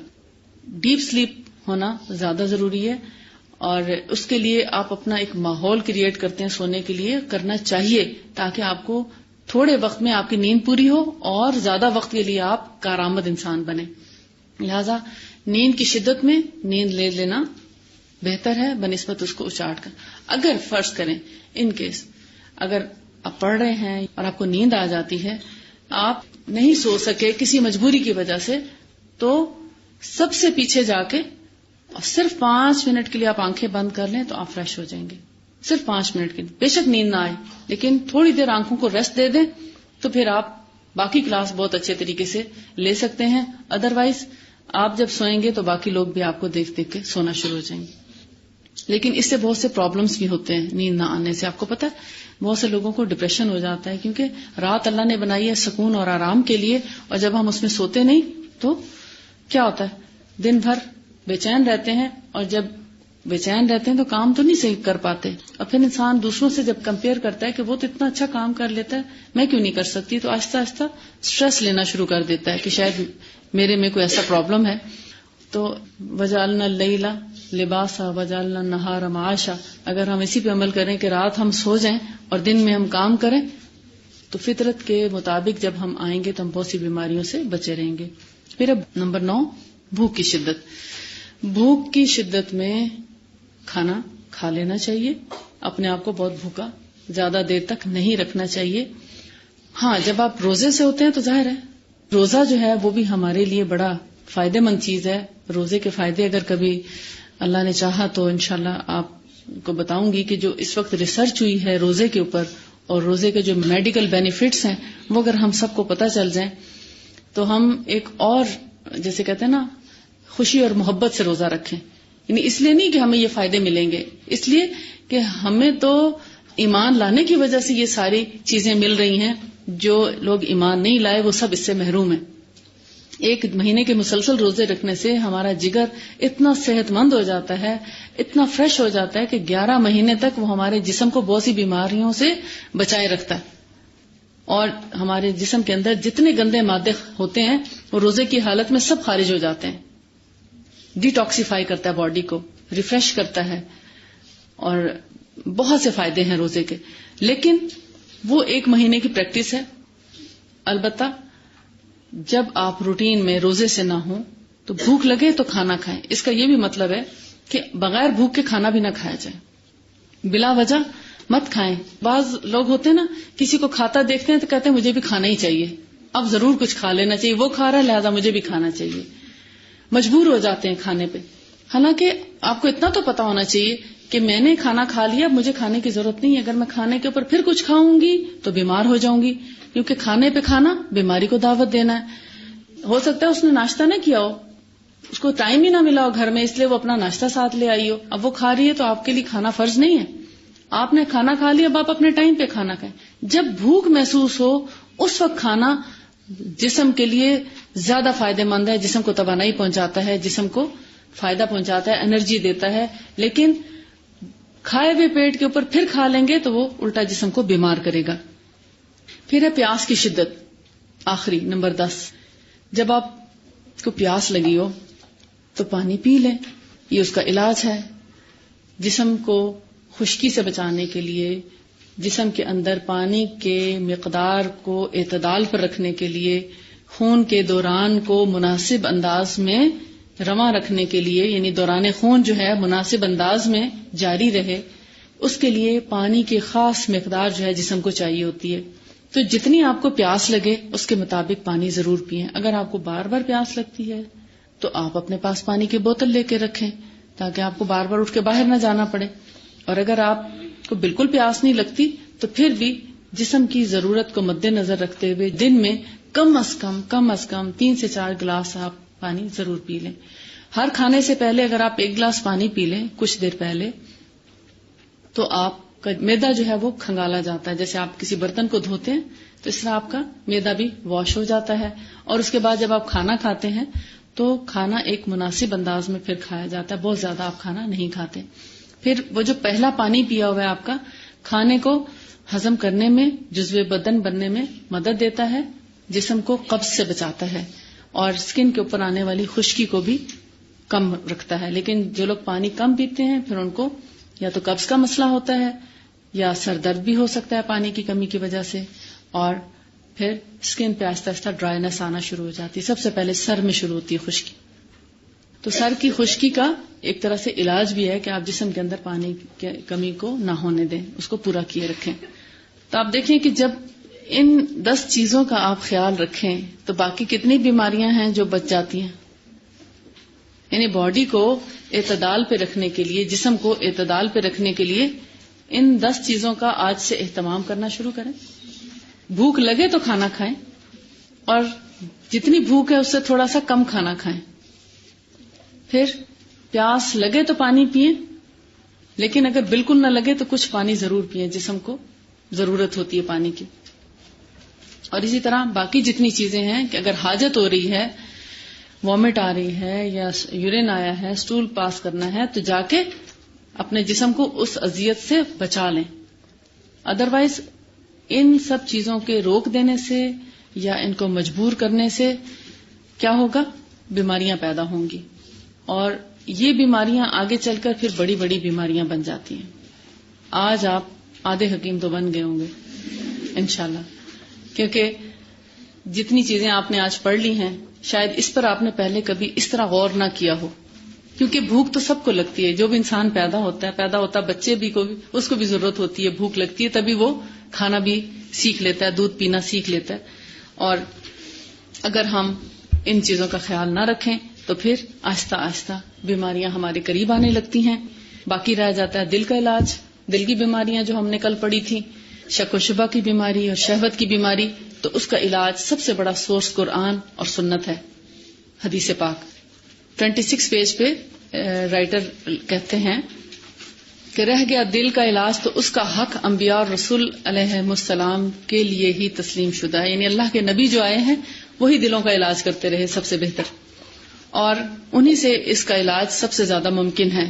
ڈیپ سلیپ ہونا زیادہ ضروری ہے، اور اس کے لیے آپ اپنا ایک ماحول کریٹ کرتے ہیں سونے کے لیے، کرنا چاہیے تاکہ آپ کو تھوڑے وقت میں آپ کی نیند پوری ہو اور زیادہ وقت کے لیے آپ کارآمد انسان بنے. لہذا نیند کی شدت میں نیند لے لینا بہتر ہے بنسبت اس کو اچاٹ کر. اگر فرض کریں ان کیس اگر آپ پڑھ رہے ہیں اور آپ کو نیند آ جاتی ہے، آپ نہیں سو سکے کسی مجبوری کی وجہ سے، تو سب سے پیچھے جا کے اور صرف 5 منٹ کے لیے آپ آنکھیں بند کر لیں تو آپ فریش ہو جائیں گے. صرف 5 منٹ کے لیے، بے شک نیند نہ آئے لیکن تھوڑی دیر آنکھوں کو ریسٹ دے دیں تو پھر آپ باقی کلاس بہت اچھے طریقے سے لے سکتے ہیں. ادروائز آپ جب سوئیں گے تو باقی لوگ بھی آپ کو دیکھ دیکھ کے سونا شروع ہو جائیں گے. لیکن اس سے بہت سے پرابلمز بھی ہوتے ہیں نیند نہ آنے سے. آپ کو پتا ہے بہت سے لوگوں کو ڈپریشن ہو جاتا ہے، کیونکہ رات اللہ نے بنائی ہے سکون اور آرام کے لیے، اور جب ہم اس میں سوتے نہیں تو کیا ہوتا ہے، دن بھر بے چین رہتے ہیں، اور جب بے چین رہتے ہیں تو کام تو نہیں صحیح کر پاتے. اور پھر انسان دوسروں سے جب کمپیئر کرتا ہے کہ وہ تو اتنا اچھا کام کر لیتا ہے، میں کیوں نہیں کر سکتی، تو آہستہ آہستہ سٹریس لینا شروع کر دیتا ہے کہ شاید میرے میں کوئی ایسا پرابلم ہے. تو وجعلنا اللیل لباسا وجعلنا النہار معاشا، اگر ہم اسی پہ عمل کریں کہ رات ہم سو جائیں اور دن میں ہم کام کریں تو فطرت کے مطابق جب ہم آئیں گے تو ہم بہت سی بیماریوں سے بچے رہیں گے. پھر اب نمبر 9، بھوک کی شدت. بھوک کی شدت میں کھانا کھا لینا چاہیے. اپنے آپ کو بہت بھوکا زیادہ دیر تک نہیں رکھنا چاہیے. ہاں جب آپ روزے سے ہوتے ہیں تو ظاہر ہے روزہ جو ہے وہ بھی ہمارے لیے بڑا فائدہ مند چیز ہے. روزے کے فائدے اگر کبھی اللہ نے چاہا تو انشاءاللہ آپ کو بتاؤں گی کہ جو اس وقت ریسرچ ہوئی ہے روزے کے اوپر اور روزے کے جو میڈیکل بینیفٹس ہیں وہ اگر ہم سب کو پتہ چل جائیں تو ہم ایک اور جیسے کہتے ہیں نا خوشی اور محبت سے روزہ رکھیں. یعنی اس لیے نہیں کہ ہمیں یہ فائدے ملیں گے، اس لیے کہ ہمیں تو ایمان لانے کی وجہ سے یہ ساری چیزیں مل رہی ہیں. جو لوگ ایمان نہیں لائے وہ سب اس سے محروم ہیں. ایک مہینے کے مسلسل روزے رکھنے سے ہمارا جگر اتنا صحت مند ہو جاتا ہے، اتنا فریش ہو جاتا ہے کہ 11 مہینے تک وہ ہمارے جسم کو بہت سی بیماریوں سے بچائے رکھتا ہے، اور ہمارے جسم کے اندر جتنے گندے مادے ہوتے ہیں وہ روزے کی حالت میں سب خارج ہو جاتے ہیں. ڈیٹاکسیفائی کرتا ہے باڈی کو، ریفریش کرتا ہے، اور بہت سے فائدے ہیں روزے کے. لیکن وہ 1 مہینے کی پریکٹس ہے. البتہ جب آپ روٹین میں روزے سے نہ ہوں تو بھوک لگے تو کھانا کھائیں. اس کا یہ بھی مطلب ہے کہ بغیر بھوک کے کھانا بھی نہ کھایا جائے، بلا وجہ مت کھائیں. بعض لوگ ہوتے ہیں نا، کسی کو کھاتا دیکھتے ہیں تو کہتے ہیں مجھے بھی کھانا ہی چاہیے، اب ضرور کچھ کھا لینا چاہیے، وہ کھا رہا ہے لہذا مجھے بھی کھانا چاہیے. مجبور ہو جاتے ہیں کھانے پہ. حالانکہ آپ کو اتنا تو پتا ہونا چاہیے کہ میں نے کھانا کھا لیا، اب مجھے کھانے کی ضرورت نہیں ہے. اگر میں کھانے کے اوپر پھر کچھ کھاؤں گی تو بیمار ہو جاؤں گی، کیونکہ کھانے پہ کھانا بیماری کو دعوت دینا ہے. ہو سکتا ہے اس نے ناشتہ نہ کیا ہو، اس کو ٹائم ہی نہ ملا ہو گھر میں، اس لیے وہ اپنا ناشتہ ساتھ لے آئی ہو. اب وہ کھا رہی ہے تو آپ کے لیے کھانا فرض نہیں ہے. آپ نے کھانا کھا لیا، اب آپ اپنے ٹائم پہ کھانا کھائیں. جب بھوک محسوس ہو اس وقت کھانا جسم کے لیے زیادہ فائدہ مند ہے، جسم کو توانائی پہنچاتا ہے، جسم کو فائدہ پہنچاتا ہے، انرجی دیتا ہے. لیکن کھائے ہوئے پیٹ کے اوپر پھر کھا لیں گے تو وہ الٹا جسم کو بیمار کرے گا. پھر ہے پیاس کی شدت، آخری نمبر 10. جب آپ کو پیاس لگی ہو تو پانی پی لیں، یہ اس کا علاج ہے. جسم کو خشکی سے بچانے کے لیے، جسم کے اندر پانی کے مقدار کو اعتدال پر رکھنے کے لیے، خون کے دوران کو مناسب انداز میں رواں رکھنے کے لیے، یعنی دوران خون جو ہے مناسب انداز میں جاری رہے، اس کے لیے پانی کی خاص مقدار جو ہے جسم کو چاہیے ہوتی ہے. تو جتنی آپ کو پیاس لگے اس کے مطابق پانی ضرور پئیں. اگر آپ کو بار بار پیاس لگتی ہے تو آپ اپنے پاس پانی کی بوتل لے کے رکھیں تاکہ آپ کو بار بار اٹھ کے باہر نہ جانا پڑے. اور اگر آپ کو بالکل پیاس نہیں لگتی تو پھر بھی جسم کی ضرورت کو مد نظر رکھتے ہوئے دن میں کم از کم 3 سے 4 گلاس آپ پانی ضرور پی لیں. ہر کھانے سے پہلے اگر آپ 1 گلاس پانی پی لیں کچھ دیر پہلے تو آپ کا معدہ جو ہے وہ کھنگالا جاتا ہے. جیسے آپ کسی برتن کو دھوتے ہیں تو اس طرح آپ کا معدہ بھی واش ہو جاتا ہے. اور اس کے بعد جب آپ کھانا کھاتے ہیں تو کھانا ایک مناسب انداز میں پھر کھایا جاتا ہے، بہت زیادہ آپ کھانا نہیں کھاتے. پھر وہ جو پہلا پانی پیا ہوا ہے آپ کا، کھانے کو ہضم کرنے میں، جزو بدن بننے میں مدد دیتا ہے، جسم کو قبض سے بچاتا ہے، اور اسکن کے اوپر آنے والی خشکی کو بھی کم رکھتا ہے. لیکن جو لوگ پانی کم پیتے ہیں پھر ان کو یا تو قبض کا مسئلہ ہوتا ہے یا سر درد بھی ہو سکتا ہے پانی کی کمی کی وجہ سے، اور پھر اسکن پہ آہستہ آہستہ ڈرائنس آنا شروع ہو جاتی ہے. سب سے پہلے سر میں شروع ہوتی ہے خشکی. تو سر کی خشکی کا ایک طرح سے علاج بھی ہے کہ آپ جسم کے اندر پانی کی کمی کو نہ ہونے دیں، اس کو پورا کیے رکھیں. تو آپ دیکھیں کہ جب ان 10 چیزوں کا آپ خیال رکھیں تو باقی کتنی بیماریاں ہیں جو بچ جاتی ہیں. یعنی باڈی کو اعتدال پہ رکھنے کے لیے، جسم کو اعتدال پہ رکھنے کے لیے ان 10 چیزوں کا آج سے اہتمام کرنا شروع کریں. بھوک لگے تو کھانا کھائیں، اور جتنی بھوک ہے اس سے تھوڑا سا کم کھانا کھائیں. پھر پیاس لگے تو پانی پئیں، لیکن اگر بالکل نہ لگے تو کچھ پانی ضرور پئیں، جسم کو ضرورت ہوتی ہے پانی کی. اور اسی طرح باقی جتنی چیزیں ہیں کہ اگر حاجت ہو رہی ہے، وامٹ آ رہی ہے یا یورین آیا ہے، سٹول پاس کرنا ہے، تو جا کے اپنے جسم کو اس اذیت سے بچا لیں. ادروائز ان سب چیزوں کے روک دینے سے یا ان کو مجبور کرنے سے کیا ہوگا؟ بیماریاں پیدا ہوں گی، اور یہ بیماریاں آگے چل کر پھر بڑی بڑی بیماریاں بن جاتی ہیں. آج آپ آدھے حکیم تو بن گئے ہوں گے انشاءاللہ، کیونکہ جتنی چیزیں آپ نے آج پڑھ لی ہیں شاید اس پر آپ نے پہلے کبھی اس طرح غور نہ کیا ہو. کیونکہ بھوک تو سب کو لگتی ہے، جو بھی انسان پیدا ہوتا بچے بھی کو بھی اس کو بھی ضرورت ہوتی ہے، بھوک لگتی ہے، تبھی وہ کھانا بھی سیکھ لیتا ہے، دودھ پینا سیکھ لیتا ہے. اور اگر ہم ان چیزوں کا خیال نہ رکھیں تو پھر آہستہ آہستہ بیماریاں ہمارے قریب آنے لگتی ہیں. باقی رہ جاتا ہے دل کا علاج. دل کی بیماریاں جو ہم نے کل پڑھی تھی، شک و شبہ کی بیماری اور شہوت کی بیماری، تو اس کا علاج سب سے بڑا سورس قرآن اور سنت ہے، حدیث پاک. 26 پیج پہ رائٹر کہتے ہیں کہ رہ گیا دل کا علاج تو اس کا حق انبیاء اور رسول علیہ السلام کے لیے ہی تسلیم شدہ ہے. یعنی اللہ کے نبی جو آئے ہیں وہی دلوں کا علاج کرتے رہے سب سے بہتر، اور انہی سے اس کا علاج سب سے زیادہ ممکن ہے،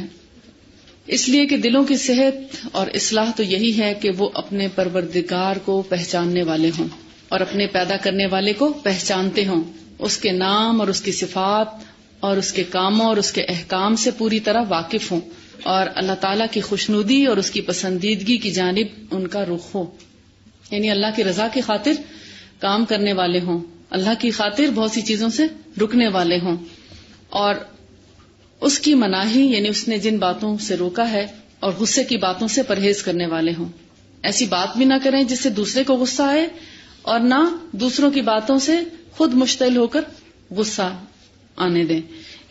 اس لیے کہ دلوں کی صحت اور اصلاح تو یہی ہے کہ وہ اپنے پروردگار کو پہچاننے والے ہوں اور اپنے پیدا کرنے والے کو پہچانتے ہوں، اس کے نام اور اس کی صفات اور اس کے کاموں اور اس کے احکام سے پوری طرح واقف ہوں، اور اللہ تعالیٰ کی خوشنودی اور اس کی پسندیدگی کی جانب ان کا رخ ہو، یعنی اللہ کی رضا کی خاطر کام کرنے والے ہوں، اللہ کی خاطر بہت سی چیزوں سے رکنے والے ہوں، اور اس کی مناہی یعنی اس نے جن باتوں سے روکا ہے اور غصے کی باتوں سے پرہیز کرنے والے ہوں، ایسی بات بھی نہ کریں جس سے دوسرے کو غصہ آئے، اور نہ دوسروں کی باتوں سے خود مشتعل ہو کر غصہ آنے دیں،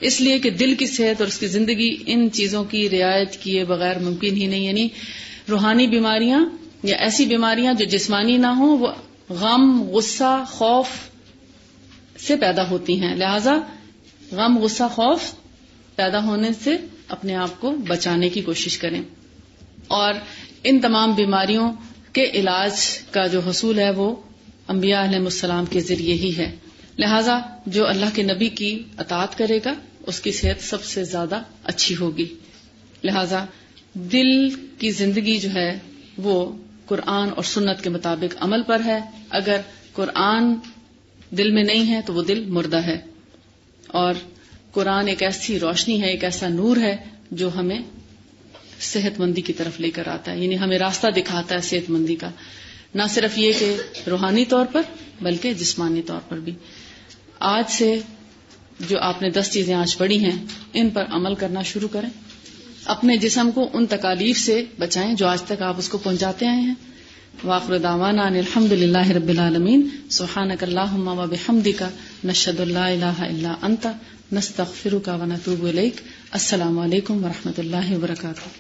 اس لیے کہ دل کی صحت اور اس کی زندگی ان چیزوں کی رعایت کیے بغیر ممکن ہی نہیں، یعنی روحانی بیماریاں یا ایسی بیماریاں جو جسمانی نہ ہوں وہ غم، غصہ، خوف سے پیدا ہوتی ہیں، لہذا غم، غصہ، خوف پیدا ہونے سے اپنے آپ کو بچانے کی کوشش کریں، اور ان تمام بیماریوں کے علاج کا جو حصول ہے وہ انبیاء علیہ السلام کے ذریعے ہی ہے، لہذا جو اللہ کے نبی کی اطاعت کرے گا اس کی صحت سب سے زیادہ اچھی ہوگی، لہذا دل کی زندگی جو ہے وہ قرآن اور سنت کے مطابق عمل پر ہے، اگر قرآن دل میں نہیں ہے تو وہ دل مردہ ہے، اور قرآن ایک ایسی روشنی ہے، ایک ایسا نور ہے جو ہمیں صحت مندی کی طرف لے کر آتا ہے، یعنی ہمیں راستہ دکھاتا ہے صحت مندی کا، نہ صرف یہ کہ روحانی طور پر بلکہ جسمانی طور پر بھی۔ آج سے جو آپ نے 10 چیزیں آج پڑھی ہیں ان پر عمل کرنا شروع کریں، اپنے جسم کو ان تکالیف سے بچائیں جو آج تک آپ اس کو پہنچاتے آئے ہیں۔ وآخر دعوانا ان الحمد للہ رب العالمین، سبحانک اللہم وبحمدک، نشہد ان لا الہ الا انت، نستغفرک ونتوب الیک۔ السلام علیکم ورحمۃ اللہ وبرکاتہ۔